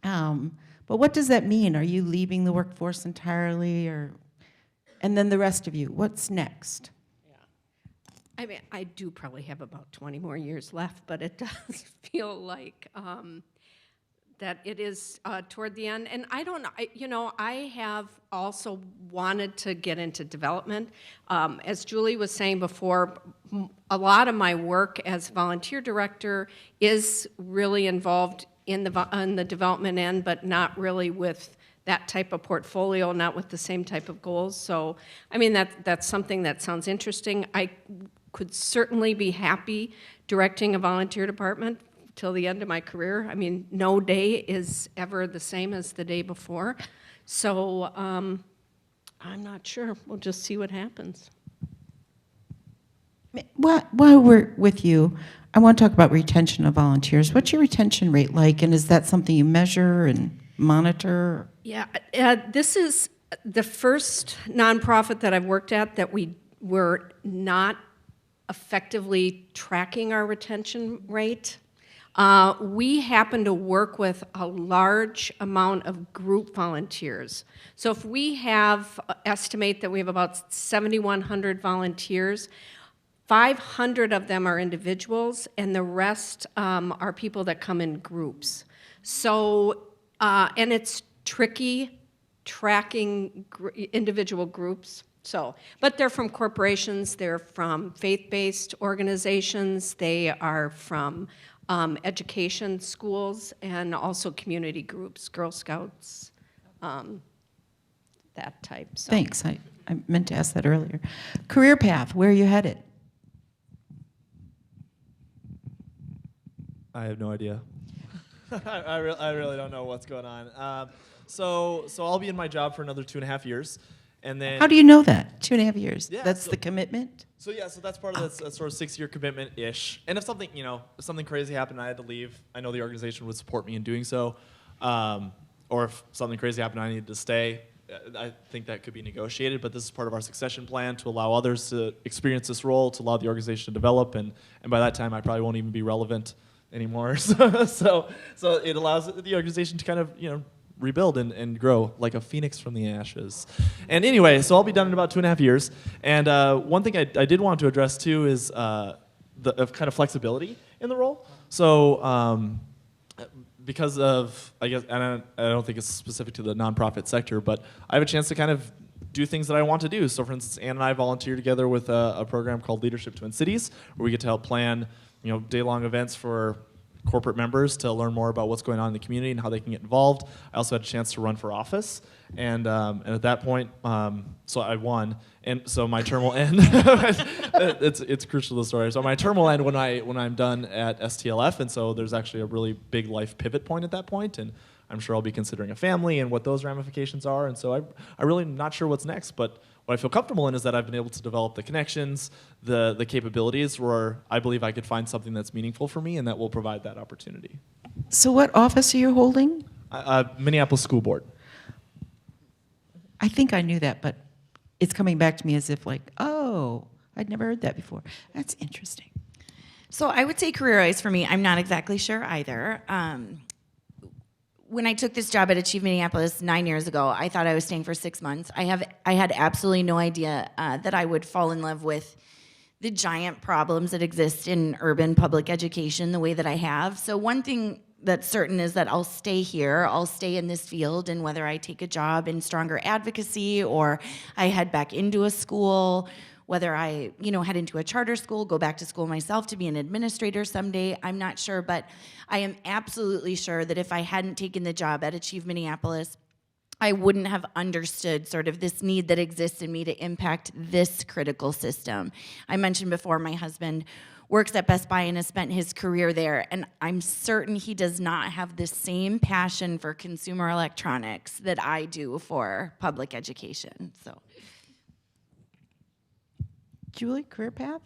But what does that mean? Are you leaving the workforce entirely, and then the rest of you, what's next? I mean, I do probably have about 20 more years left, but it does feel like that it is toward the end. And I don't know, I have also wanted to get into development. As Julie was saying before, a lot of my work as volunteer director is really involved in the development end, but not really with that type of portfolio, not with the same type of goals. So, I mean, that's something that sounds interesting. I could certainly be happy directing a volunteer department till the end of my career. I mean, no day is ever the same as the day before. So I'm not sure. We'll just see what happens. While we're with you, I want to talk about retention of volunteers. What's your retention rate like, and is that something you measure and monitor? Yeah, this is the first nonprofit that I've worked at that we were not effectively tracking our retention rate. We happen to work with a large amount of group volunteers. So if we estimate that we have about 7,100 volunteers, 500 of them are individuals, and the rest are people that come in groups. So, and it's tricky tracking individual groups. So, but they're from corporations, they're from faith-based organizations, they are from education schools, and also community groups, Girl Scouts, that type. So. Thanks. I meant to ask that earlier. Career path, where are you headed? I have no idea. I really don't know what's going on. So I'll be in my job for another 2.5 years, And then How do you know that? 2.5 years. Yeah, That's so- the commitment? So yeah, so that's part of this sort of 6-year commitment-ish. And if something, if something crazy happened and I had to leave, I know the organization would support me in doing so. Or if something crazy happened and I needed to stay, I think that could be negotiated. But this is part of our succession plan to allow others to experience this role, to allow the organization to develop. And by that time, I probably won't even be relevant anymore. So it allows the organization to kind of, rebuild and grow like a phoenix from the ashes. And anyway, so I'll be done in about 2.5 years. And one thing I did want to address too is the kind of flexibility in the role. So because of, I guess, and I don't think it's specific to the nonprofit sector, but I have a chance to kind of do things that I want to do. So for instance, Ann and I volunteer together with a program called Leadership Twin Cities, where we get to help plan, day-long events for corporate members to learn more about what's going on in the community and how they can get involved. I also had a chance to run for office, and at that point, so I won, and so my term will end. It's crucial to the story. So my term will end when I'm done at STLF, and so there's actually a really big life pivot point at that point, and I'm sure I'll be considering a family and what those ramifications are, and so I really am not sure what's next, but what I feel comfortable in is that I've been able to develop the connections, the capabilities, where I believe I could find something that's meaningful for me and that will provide that opportunity. So what office are you holding? Minneapolis School Board. I think I knew that, but it's coming back to me as if like, oh, I'd never heard that before. That's interesting. So I would say career-wise for me, I'm not exactly sure either. When I took this job at Achieve Minneapolis 9 years ago, I thought I was staying for 6 months. I had absolutely no idea that I would fall in love with the giant problems that exist in urban public education the way that I have. So one thing that's certain is that I'll stay here. I'll stay in this field, and whether I take a job in stronger advocacy or I head back into a school, whether I, head into a charter school, go back to school myself to be an administrator someday, I'm not sure, but I am absolutely sure that if I hadn't taken the job at Achieve Minneapolis, I wouldn't have understood sort of this need that exists in me to impact this critical system. I mentioned before my husband works at Best Buy and has spent his career there, and I'm certain he does not have the same passion for consumer electronics that I do for public education. So. Julie, career path?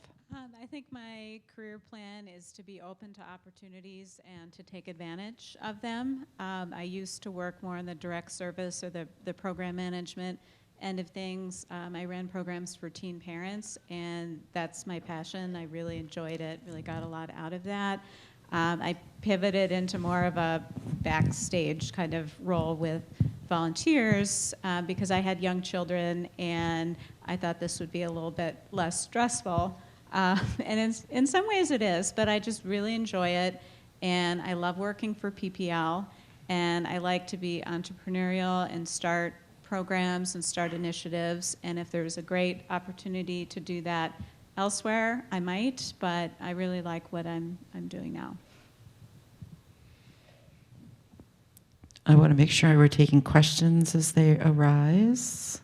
I think my career plan is to be open to opportunities and to take advantage of them. I used to work more in the direct service or the program management end of things. I ran programs for teen parents, and that's my passion. I really enjoyed it, really got a lot out of that. I pivoted into more of a backstage kind of role with volunteers because I had young children, and I thought this would be a little bit less stressful. And in some ways it is, but I just really enjoy it, and I love working for PPL, and I like to be entrepreneurial and start programs and start initiatives, and if there's a great opportunity to do that elsewhere, I might, but I really like what I'm doing now. I want to make sure we're taking questions as they arise.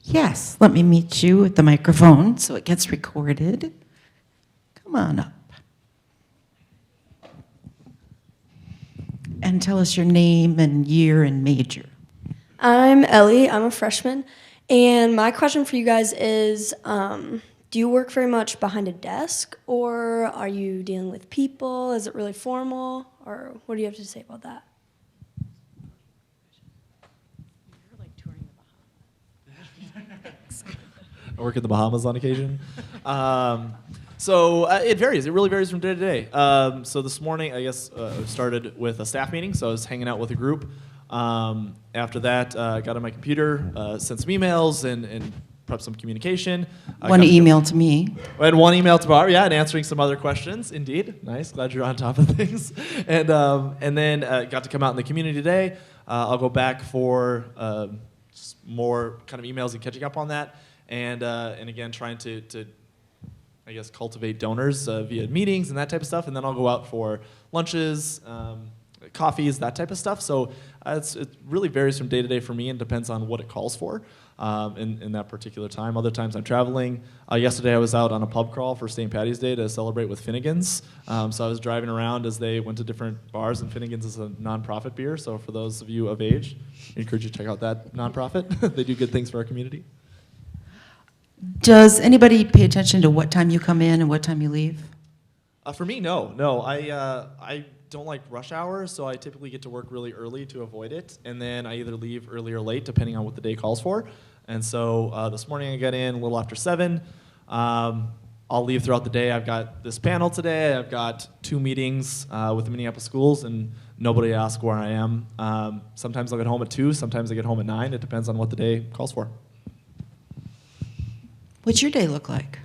Yes, let me meet you at the microphone so it gets recorded. Come on up. And tell us your name and year and major. I'm Ellie. I'm a freshman. And my question for you guys is, do you work very much behind a desk, or are you dealing with people? Is it really formal? Or what do you have to say about that? I work in the Bahamas on occasion. So it varies. It really varies from day to day. So this morning, I guess, I started with a staff meeting, so I was hanging out with a group. After that, I got on my computer, sent some emails, and prepped some communication. One email to me. I had one email to Barb, and answering some other questions. Indeed, nice. Glad you're on top of things. And then got to come out in the community today. I'll go back for just more kind of emails and catching up on that. And again, trying to I guess, cultivate donors via meetings and that type of stuff. And then I'll go out for lunches, coffees, that type of stuff. So it really varies from day to day for me and depends on what it calls for in that particular time. Other times I'm traveling. Yesterday I was out on a pub crawl for St. Patty's Day to celebrate with Finnegan's. So I was driving around as they went to different bars, and Finnegan's is a nonprofit beer. So for those of you of age, I encourage you to check out that nonprofit. They do good things for our community. Does anybody pay attention to what time you come in and what time you leave? For me, no. I don't like rush hours, so I typically get to work really early to avoid it, and then I either leave early or late, depending on what the day calls for. And so this morning I got in a little after 7. I'll leave throughout the day. I've got this panel today. I've got 2 meetings with the Minneapolis schools, and nobody asks where I am. Sometimes I'll get home at 2. Sometimes I get home at 9. It depends on what the day calls for. What's your day look like?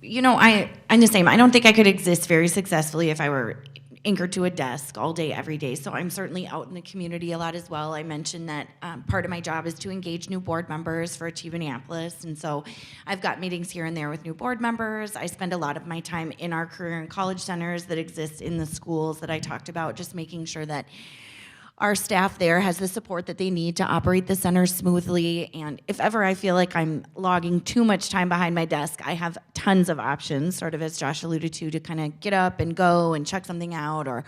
You know, I'm the same. I don't think I could exist very successfully if I were anchored to a desk all day, every day. So I'm certainly out in the community a lot as well. I mentioned that part of my job is to engage new board members for Achieve Minneapolis. And so I've got meetings here and there with new board members. I spend a lot of my time in our career and college centers that exist in the schools that I talked about, just making sure that our staff there has the support that they need to operate the center smoothly. And if ever I feel like I'm logging too much time behind my desk, I have tons of options, sort of as Josh alluded to kind of get up and go and check something out or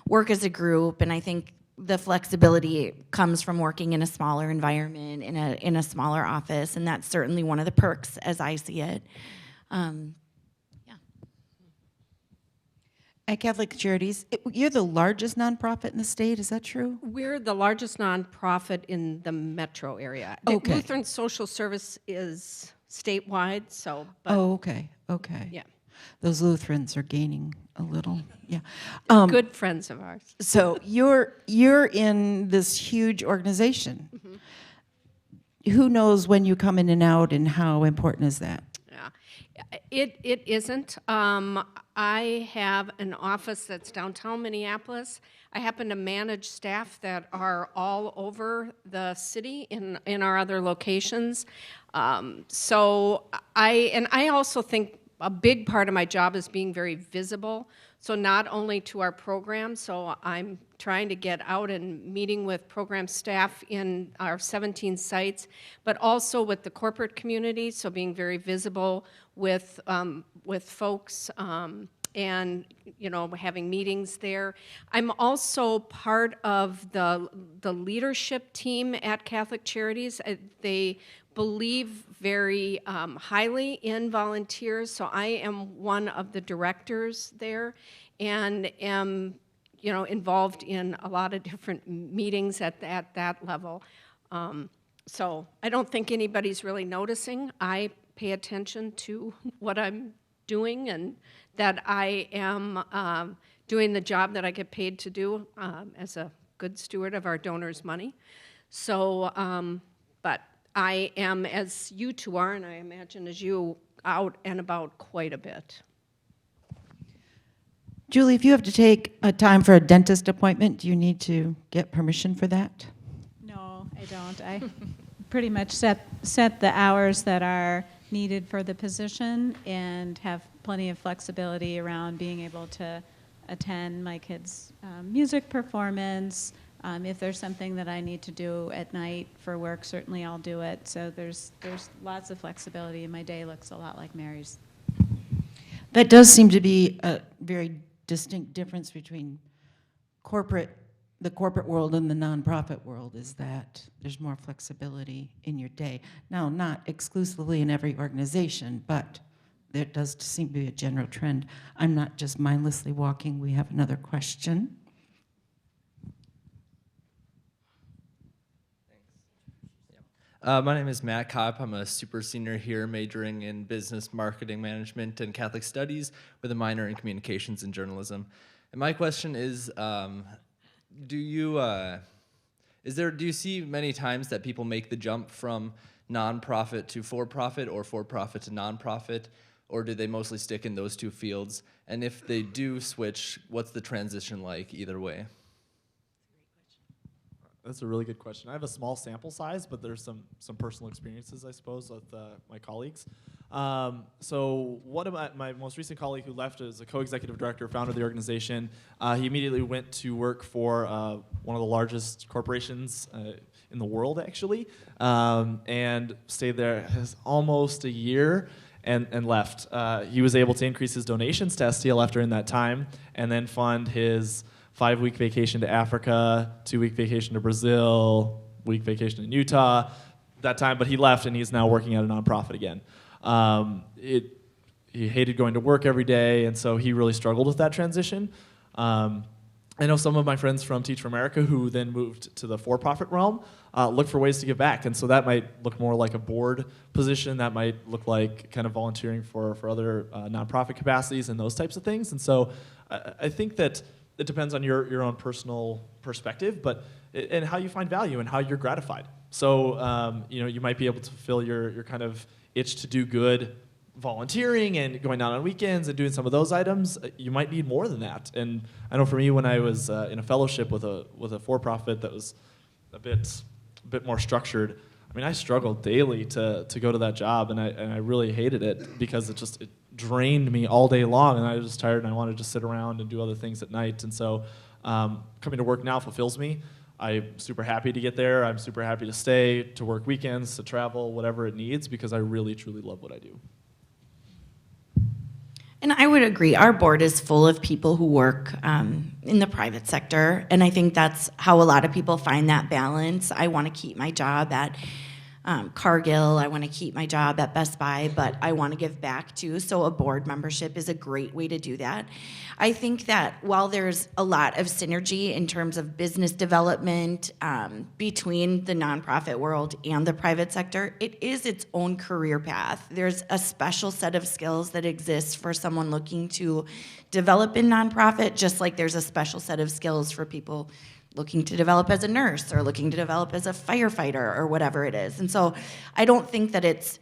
work as a group. And I think the flexibility comes from working in a smaller environment, in a smaller office, and that's certainly one of the perks as I see it. At Catholic Charities, you're the largest nonprofit in the state, is that true? We're the largest nonprofit in the metro area. Okay. Lutheran Social Service is statewide, so. But, Oh, okay. Yeah. Those Lutherans are gaining a little, yeah. Good friends of ours. So you're in this huge organization. Mm-hmm. Who knows when you come in and out, and how important is that? Yeah, it isn't. I have an office that's downtown Minneapolis. I happen to manage staff that are all over the city in our other locations. So I also think a big part of my job is being very visible. So not only to our program, so I'm trying to get out and meeting with program staff in our 17 sites, but also with the corporate community, so being very visible with folks and, you know, having meetings there. I'm also part of the leadership team at Catholic Charities. They believe very highly in volunteers, so I am one of the directors there and am, you know, involved in a lot of different meetings at that level. So I don't think anybody's really noticing. I pay attention to what I'm doing and that I am doing the job that I get paid to do as a good steward of our donors' money. So, but I am, as you two are, and I imagine as you, out and about quite a bit. Julie, if you have to take a time for a dentist appointment, do you need to get permission for that? No, I don't. I pretty much set the hours that are needed for the position and have plenty of flexibility around being able to attend my kids' music performance. If there's something that I need to do at night for work, certainly I'll do it. So there's lots of flexibility, and my day looks a lot like Mary's. That does seem to be a very distinct difference between the corporate world and the nonprofit world, is that there's more flexibility in your day. Now, not exclusively in every organization, but there does seem to be a general trend. I'm not just mindlessly walking. We have another question. My name is Matt Kopp. I'm a super senior here, majoring in business marketing management and Catholic studies with a minor in communications and journalism. And my question is, do you see many times that people make the jump from nonprofit to for-profit or for-profit to nonprofit, or do they mostly stick in those two fields? And if they do switch, what's the transition like either way? That's a really good question. I have a small sample size, but there's some personal experiences, I suppose, with my colleagues. So one of my most recent colleague who left as a co-executive director, founder of the organization, he immediately went to work for one of the largest corporations in the world, actually, and stayed there almost a year and left. He was able to increase his donations to STLF during that time and then fund his 5-week vacation to Africa, 2-week vacation to Brazil, week vacation in Utah, that time, but he left and he's now working at a nonprofit again. He hated going to work every day, and so he really struggled with that transition. I know some of my friends from Teach for America who then moved to the for-profit realm look for ways to give back, and so that might look more like a board position, that might look like kind of volunteering for other nonprofit capacities and those types of things. And so I think that it depends on your own personal perspective, and how you find value and how you're gratified. So you might be able to fulfill your kind of itch to do good volunteering and going out on weekends and doing some of those items. You might need more than that. And I know for me, when I was in a fellowship with a for-profit that was a bit more structured, I mean, I struggled daily to go to that job, and I really hated it because it drained me all day long, and I was just tired, and I wanted to sit around and do other things at night. And so coming to work now fulfills me. I'm super happy to get there. I'm super happy to stay, to work weekends, to travel, whatever it needs, because I really, truly love what I do. And I would agree. Our board is full of people who work in the private sector, and I think that's how a lot of people find that balance. I want to keep my job at Cargill, I want to keep my job at Best Buy, but I want to give back too, so a board membership is a great way to do that. I think that while there's a lot of synergy in terms of business development between the nonprofit world and the private sector, it is its own career path. There's a special set of skills that exists for someone looking to develop in nonprofit, just like there's a special set of skills for people looking to develop as a nurse or looking to develop as a firefighter or whatever it is. And so I don't think that it's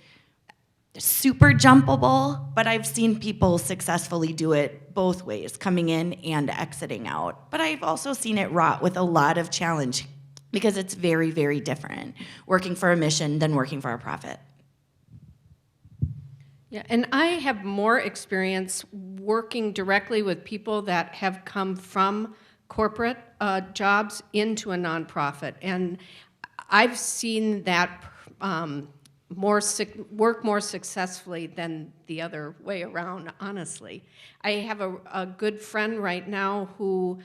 super jumpable, but I've seen people successfully do it both ways, coming in and exiting out. But I've also seen it wrought with a lot of challenge because it's very, very different working for a mission than working for a profit. Yeah, and I have more experience working directly with people that have come from corporate jobs into a nonprofit, and I've seen that work more successfully than the other way around, honestly. I have a good friend right now who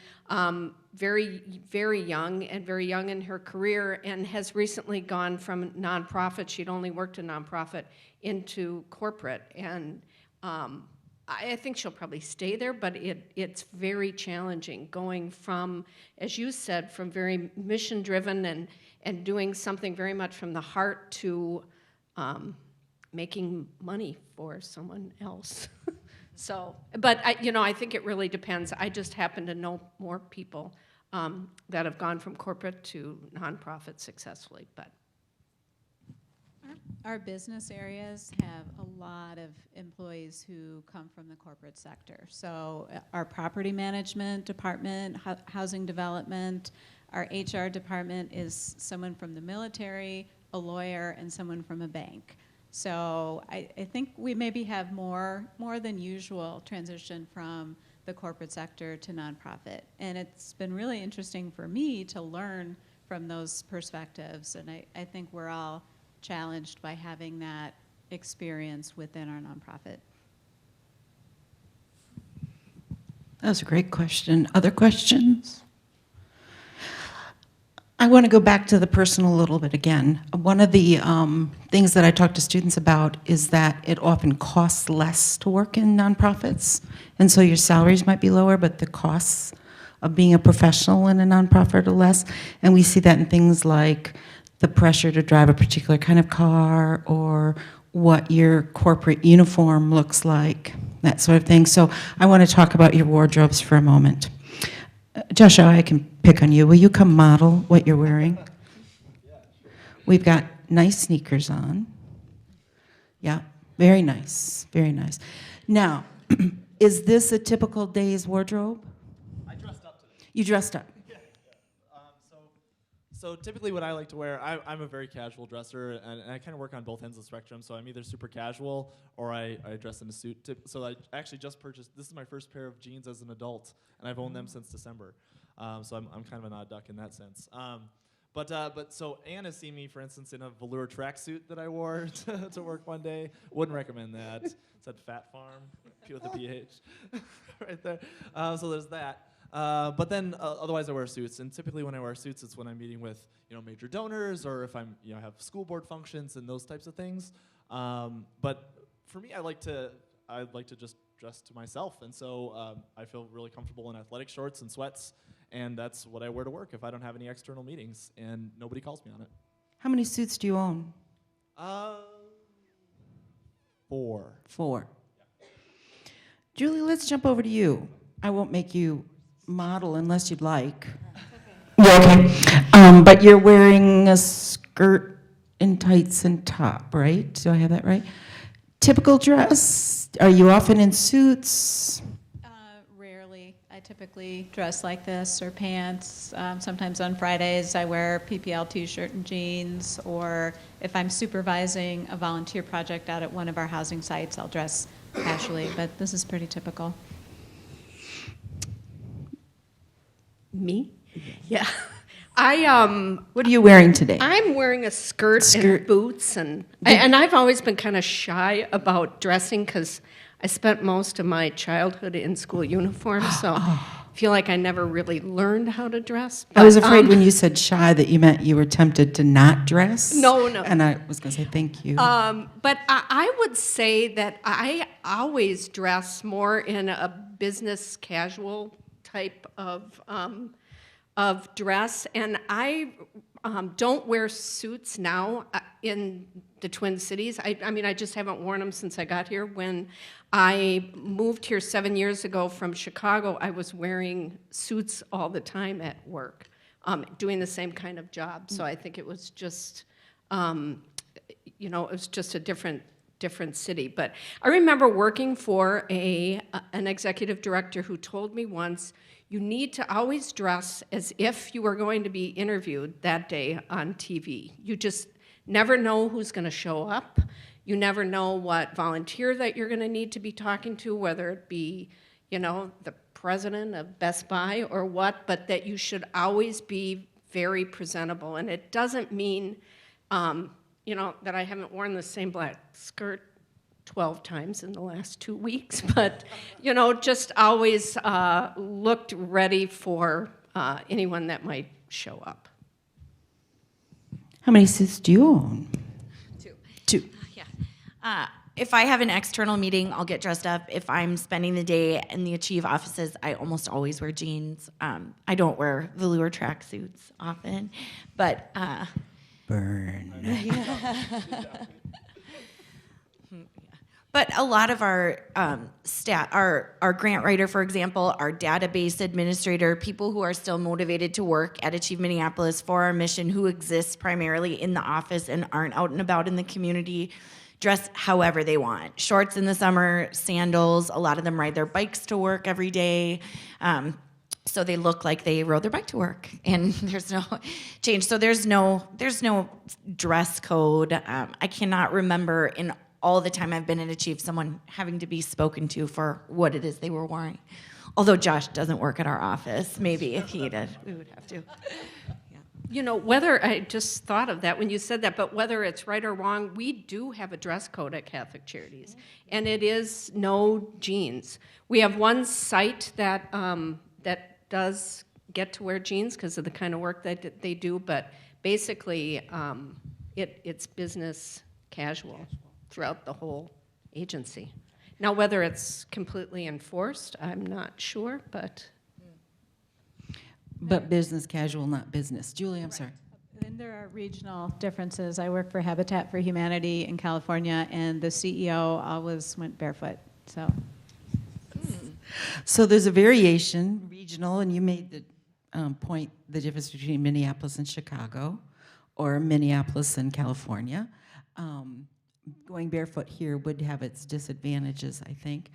very, very young in her career, and has recently gone from nonprofit, she'd only worked in nonprofit, into corporate, and I think she'll probably stay there, but it's very challenging going from, as you said, from very mission-driven and doing something very much from the heart to making money for someone else. So, but I think it really depends. I just happen to know more people that have gone from corporate to nonprofit successfully, but. Our business areas have a lot of employees who come from the corporate sector. So our property management department, housing development, our HR department is someone from the military, a lawyer, and someone from a bank. So I think we maybe have more than usual transition from the corporate sector to nonprofit. And it's been really interesting for me to learn from those perspectives. And I think we're all challenged by having that experience within our nonprofit. That was a great question. Other questions? I want to go back to the personal a little bit again. One of the things that I talk to students about is that it often costs less to work in nonprofits, and so your salaries might be lower, but the costs of being a professional in a nonprofit are less, and we see that in things like the pressure to drive a particular kind of car or what your corporate uniform looks like, that sort of thing. So I want to talk about your wardrobes for a moment. Joshua, I can pick on you. Will you come model what you're wearing? We've got nice sneakers on. Yeah, very nice, very nice. Now, is this a typical day's wardrobe? I dressed up today. You dressed up. So typically what I like to wear, I'm a very casual dresser, and I kind of work on both ends of the spectrum. So I'm either super casual or I dress in a suit. So I actually just purchased, this is my first pair of jeans as an adult, and I've owned them since December. So I'm kind of an odd duck in that sense. But so Anne has seen me, for instance, in a velour tracksuit that I wore to work one day. Wouldn't recommend that. It said Fat Farm with a PH right there. So there's that. But then otherwise I wear suits, and typically when I wear suits, it's when I'm meeting with major donors, or if I'm have school board functions and those types of things. But for me, I like to just dress to myself, and so I feel really comfortable in athletic shorts and sweats, and that's what I wear to work if I don't have any external meetings, and nobody calls me on it. How many suits do you own? 4. 4. Julie, let's jump over to you. I won't make you model unless you'd like. Yeah, okay. But you're wearing a skirt and tights and top, right? Do I have that right? Typical dress? Are you often in suits? Rarely. I typically dress like this, or pants. Sometimes on Fridays I wear PPL t-shirt and jeans, or if I'm supervising a volunteer project out at one of our housing sites, I'll dress casually, but this is pretty typical. Me? Yeah. What are you wearing today? I'm wearing a skirt and boots, and I've always been kind of shy about dressing because I spent most of my childhood in school uniform, so I feel like I never really learned how to dress. But, I was afraid when you said shy that you meant you were tempted to not dress. No. And I was going to say thank you. But I would say that I always dress more in a business casual type of dress, and I don't wear suits now in the Twin Cities. I mean, I just haven't worn them since I got here. When I moved here 7 years ago from Chicago, I was wearing suits all the time at work, doing the same kind of job. So I think it was just, it was just a different city. But I remember working for an executive director who told me once, you need to always dress as if you were going to be interviewed that day on TV. You just never know who's going to show up. You never know what volunteer that you're going to need to be talking to, whether it be, the president of Best Buy or what, but that you should always be very presentable. And it doesn't mean, that I haven't worn the same black skirt 12 times in the last 2 weeks, but, just always looked ready for anyone that might show up. How many suits do you own? 2. Yeah. If I have an external meeting, I'll get dressed up. If I'm spending the day in the Achieve offices, I almost always wear jeans. I don't wear velour tracksuits often, but... Burn. But a lot of our staff, our grant writer, for example, our database administrator, people who are still motivated to work at Achieve Minneapolis for our mission, who exist primarily in the office and aren't out and about in the community, dress however they want. Shorts in the summer, sandals. A lot of them ride their bikes to work every day. So they look like they rode their bike to work, and there's no change. So there's no dress code. I cannot remember in all the time I've been at Achieve someone having to be spoken to for what it is they were wearing. Although Josh doesn't work at our office, maybe if he did, we would have to. Yeah. Whether, I just thought of that when you said that, but whether it's right or wrong, we do have a dress code at Catholic Charities, and it is no jeans. We have one site that does get to wear jeans because of the kind of work that they do, but basically it's business casual throughout the whole agency. Now, whether it's completely enforced, I'm not sure, but... But business casual, not business. Julie, I'm sorry. And there are regional differences. I work for Habitat for Humanity in California, and the CEO always went barefoot, so... So there's a variation, regional, and you made the point, the difference between Minneapolis and Chicago, or Minneapolis and California. Going barefoot here would have its disadvantages, I think.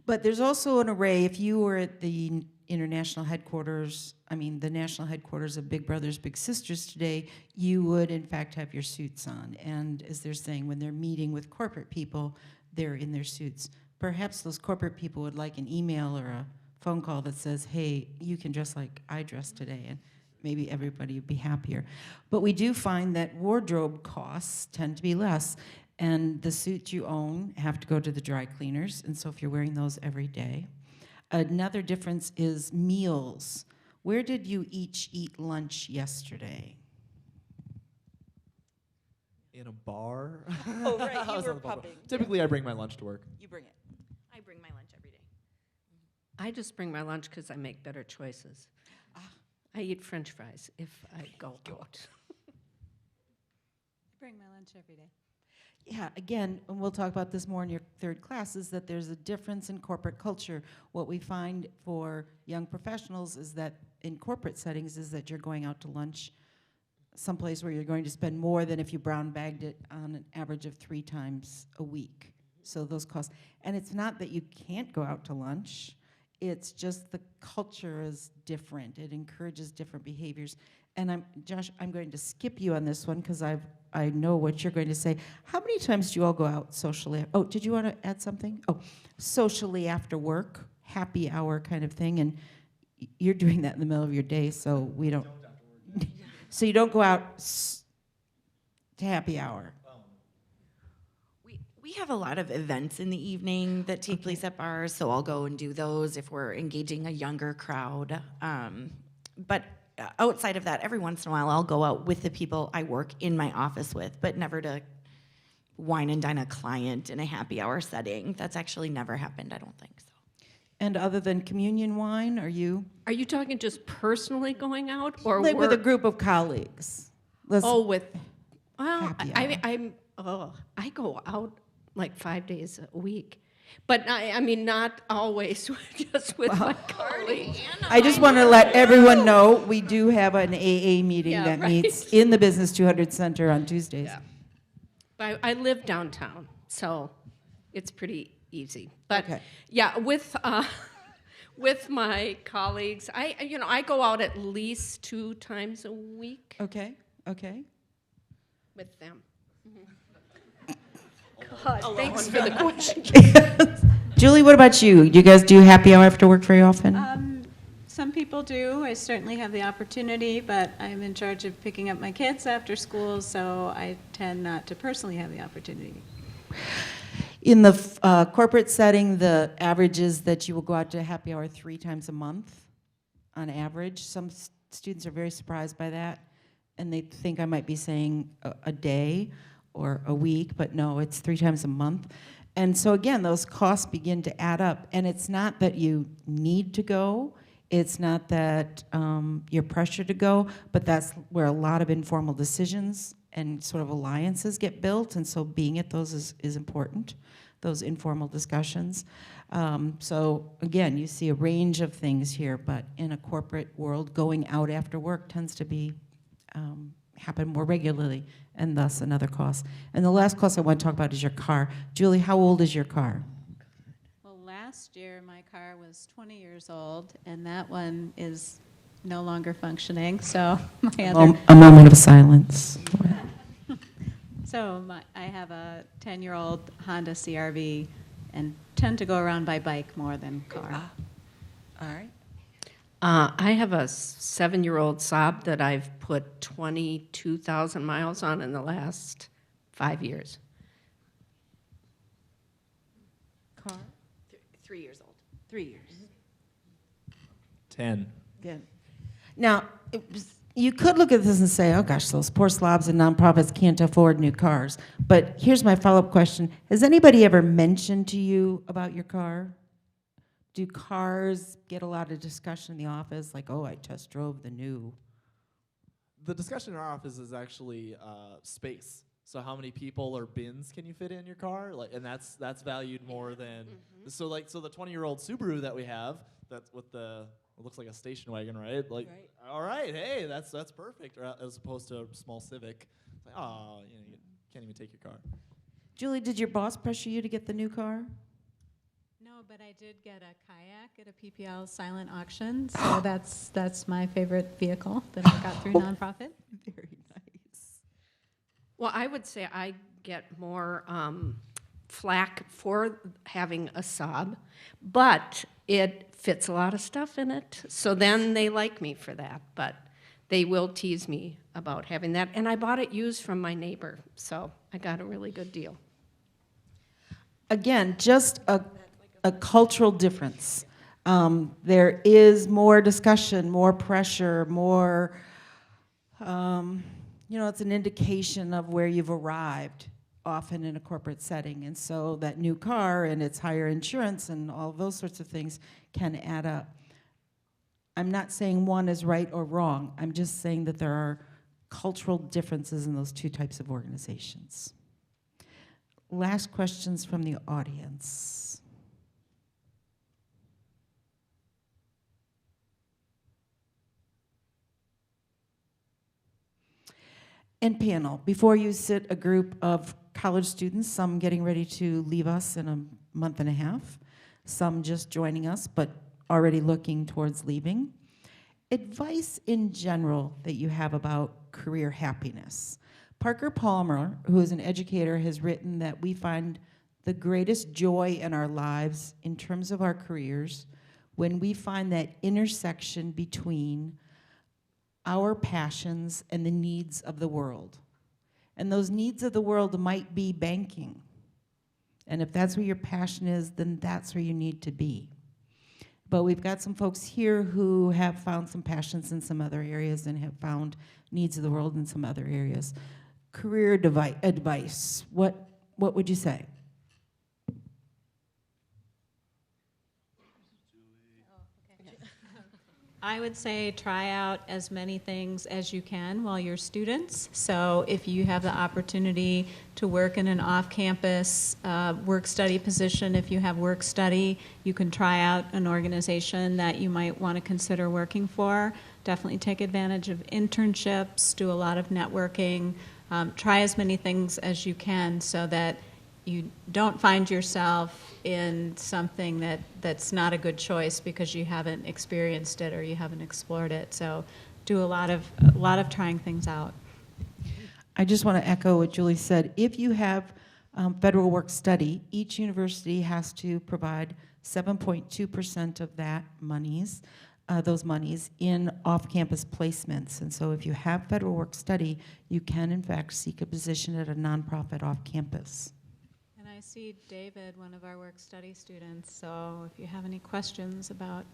But there's also an array. If you were in international headquarters, I mean, the national headquarters of Big Brothers Big Sisters today, you would in fact have your suits on. And as they're saying, when they're meeting with corporate people, they're in their suits. Perhaps those corporate people would like an email or a phone call that says, hey, you can dress like I dress today, and maybe everybody would be happier. But we do find that wardrobe costs tend to be less, and the suits you own have to go to the dry cleaners, and so if you're wearing those every day. Another difference is meals. Where did you each eat lunch yesterday? In a bar. Oh, right, I you was were on the bar. pubbing. Typically, I bring my lunch to work. You bring it. I bring my lunch every day. I just bring my lunch because I make better choices. I eat French fries if I go out. I bring my lunch every day. Yeah, again, and we'll talk about this more in your third class, is that there's a difference in corporate culture. What we find for young professionals is that in corporate settings is that you're going out to lunch someplace where you're going to spend more than if you brown bagged it on an average of 3 times a week. So those costs. And it's not that you can't go out to lunch. It's just the culture is different. It encourages different behaviors. And Josh, I'm going to skip you on this one because I know what you're going to say. How many times do you all go out socially? Oh, did you want to add something? Oh, socially after work, happy hour kind of thing. And you're doing that in the middle of your day, so we don't. So you don't go out to happy hour. We have a lot of events in the evening that take place at bars, so I'll go and do those if we're engaging a younger crowd. But outside of that, every once in a while, I'll go out with the people I work in my office with, but never to wine and dine a client in a happy hour setting. That's actually never happened, I don't think so. And other than communion wine, are you Are you talking just personally going out, or like with a work? group of colleagues? Let's- Oh, with, well, Happy hour. I go out like 5 days a week. But I mean, not always just with my colleagues. I just want to let everyone know we do have an AA meeting Yeah, that right. meets in the Business 200 Center on Tuesdays. Yeah. But I live downtown, so it's pretty easy. But Okay. yeah, with my colleagues, I go out at least 2 times a week Okay, okay. with them. God, thanks for the question. Julie, what about you? You guys do happy hour after work very often? Some people do. I certainly have the opportunity, but I'm in charge of picking up my kids after school, so I tend not to personally have the opportunity. In the corporate setting, the average is that you will go out to happy hour 3 times a month on average. Some students are very surprised by that, and they think I might be saying a day or a week, but no, it's 3 times a month. And so again, those costs begin to add up, and it's not that you need to go, it's not that you're pressured to go, but that's where a lot of informal decisions and sort of alliances get built, and so being at those is important, those informal discussions. So again, you see a range of things here, but in a corporate world, going out after work tends to be happen more regularly, and thus another cost. And the last cost I want to talk about is your car. Julie, how old is your car? Well, last year my car was 20 years old, and that one is no longer functioning. So my other, A moment of silence. I have a 10-year-old Honda CRV, and tend to go around by bike more than car. All right. I have a 7-year-old Saab that I've put 22,000 miles on in the last 5 years. Car? 3 years old. 3 years. 10. Good. Now, you could look at this and say, oh gosh, those poor slobs and nonprofits can't afford new cars. But here's my follow-up question. Has anybody ever mentioned to you about your car? Do cars get a lot of discussion in the office? Like, oh, I test drove the new. The discussion in our office is actually space. So how many people or bins can you fit in your car? Like, and that's valued more than so the 20-year-old Subaru that we have. That's with it looks like a station wagon, right? Like, all right, hey, that's perfect. Or as opposed to a small Civic, it's like, oh, you can't even take your car. Julie, did your boss pressure you to get the new car? No, No, but I did get a kayak at a PPL silent auction, so that's my favorite vehicle that I got through nonprofit. Very nice. Well, I would say I get more flack for having a Saab, but it fits a lot of stuff in it. So then they like me for that, but they will tease me about having that. And I bought it used from my neighbor, so I got a really good deal. Again, just a cultural difference. There is more discussion, more pressure, more, it's an indication of where you've arrived, often in a corporate setting. And so that new car and its higher insurance and all those sorts of things can add up. I'm not saying one is right or wrong. I'm just saying that there are cultural differences in those two types of organizations. Last questions from the audience. And panel, before you sit a group of college students, some getting ready to leave us in a month and a half, some just joining us but already looking towards leaving. Advice in general that you have about career happiness. Parker Palmer, who is an educator, has written that we find the greatest joy in our lives in terms of our careers when we find that intersection between our passions and the needs of the world. And those needs of the world might be banking. And if that's where your passion is, then that's where you need to be. But we've got some folks here who have found some passions in some other areas and have found needs of the world in some other areas. Career advice, what would you say? I would say try out as many things as you can while you're students. So if you have the opportunity to work in an off-campus work-study position, if you have work-study, you can try out an organization that you might want to consider working for. Definitely take advantage of internships, do a lot of networking, try as many things as you can so that you don't find yourself in something that's not a good choice because you haven't experienced it or you haven't explored it. So do a lot of trying things out. I just want to echo what Julie said. If you have federal work study, each university has to provide 7.2% of that those monies in off-campus placements. And so if you have federal work study, you can in fact seek a position at a nonprofit off-campus. And I see David, one of our work study students, so if you have any questions about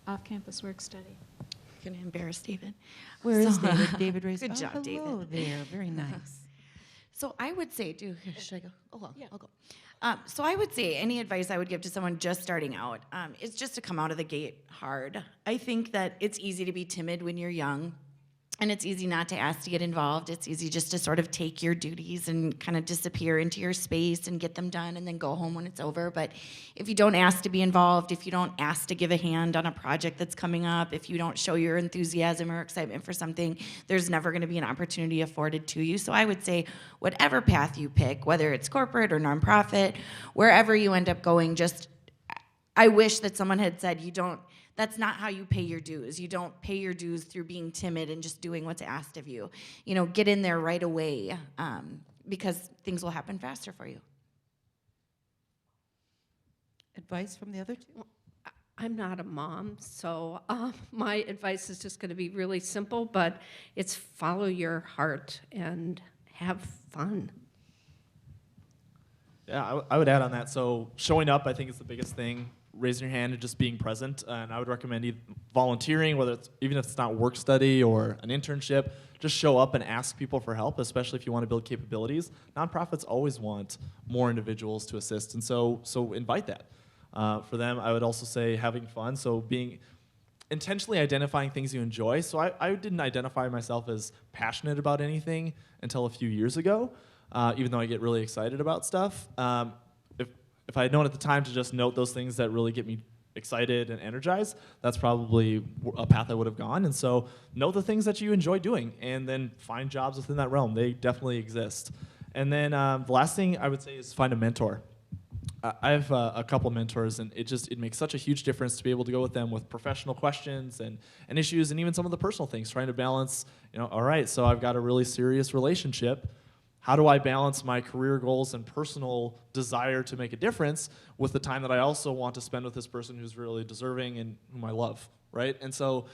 off-campus work study. I'm going to embarrass David. Where is David? David raised. Good job, hello David. there. Very nice. So I would say, should I go? Oh, well, yeah. I'll go. So I would say any advice I would give to someone just starting out is just to come out of the gate hard. I think that it's easy to be timid when you're young, and it's easy not to ask to get involved. It's easy just to sort of take your duties and kind of disappear into your space and get them done and then go home when it's over. But if you don't ask to be involved, if you don't ask to give a hand on a project that's coming up, if you don't show your enthusiasm or excitement for something, there's never going to be an opportunity afforded to you. So I would say whatever path you pick, whether it's corporate or nonprofit, wherever you end up going, I wish that someone had said that's not how you pay your dues. You don't pay your dues through being timid and just doing what's asked of you. Get in there right away because things will happen faster for you. Advice from the other two? Well, I'm not a mom, so my advice is just going to be really simple, but it's follow your heart and have fun. Yeah, I would add on that. So showing up, I think, is the biggest thing. Raising your hand and just being present. And I would recommend volunteering, even if it's not work study or an internship, just show up and ask people for help, especially if you want to build capabilities. Nonprofits always want more individuals to assist, and so invite that. For them, I would also say having fun, so being intentionally identifying things you enjoy. So I didn't identify myself as passionate about anything until a few years ago, even though I get really excited about stuff. If I had known at the time to just note those things that really get me excited and energized, that's probably a path I would have gone. And so know the things that you enjoy doing and then find jobs within that realm. They definitely exist. And then the last thing I would say is find a mentor. I have a couple mentors, and it makes such a huge difference to be able to go with them with professional questions and issues, and even some of the personal things, trying to balance, all right, so I've got a really serious relationship. How do I balance my career goals and personal desire to make a difference with the time that I also want to spend with this person who's really deserving and whom I love, right? And so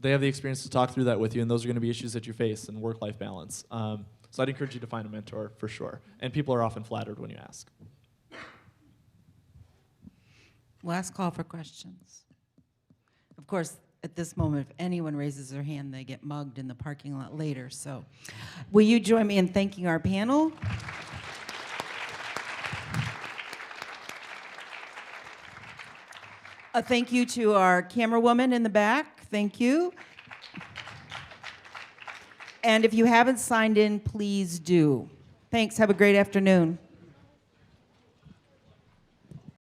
they have the experience to talk through that with you, and those are going to be issues that you face in work-life balance. So I'd encourage you to find a mentor for sure. And people are often flattered when you ask. Last call for questions. Of course, at this moment, if anyone raises their hand, they get mugged in the parking lot later. So will you join me in thanking our panel? A thank you to our camera woman in the back. Thank you. And if you haven't signed in, please do. Thanks. Have a great afternoon.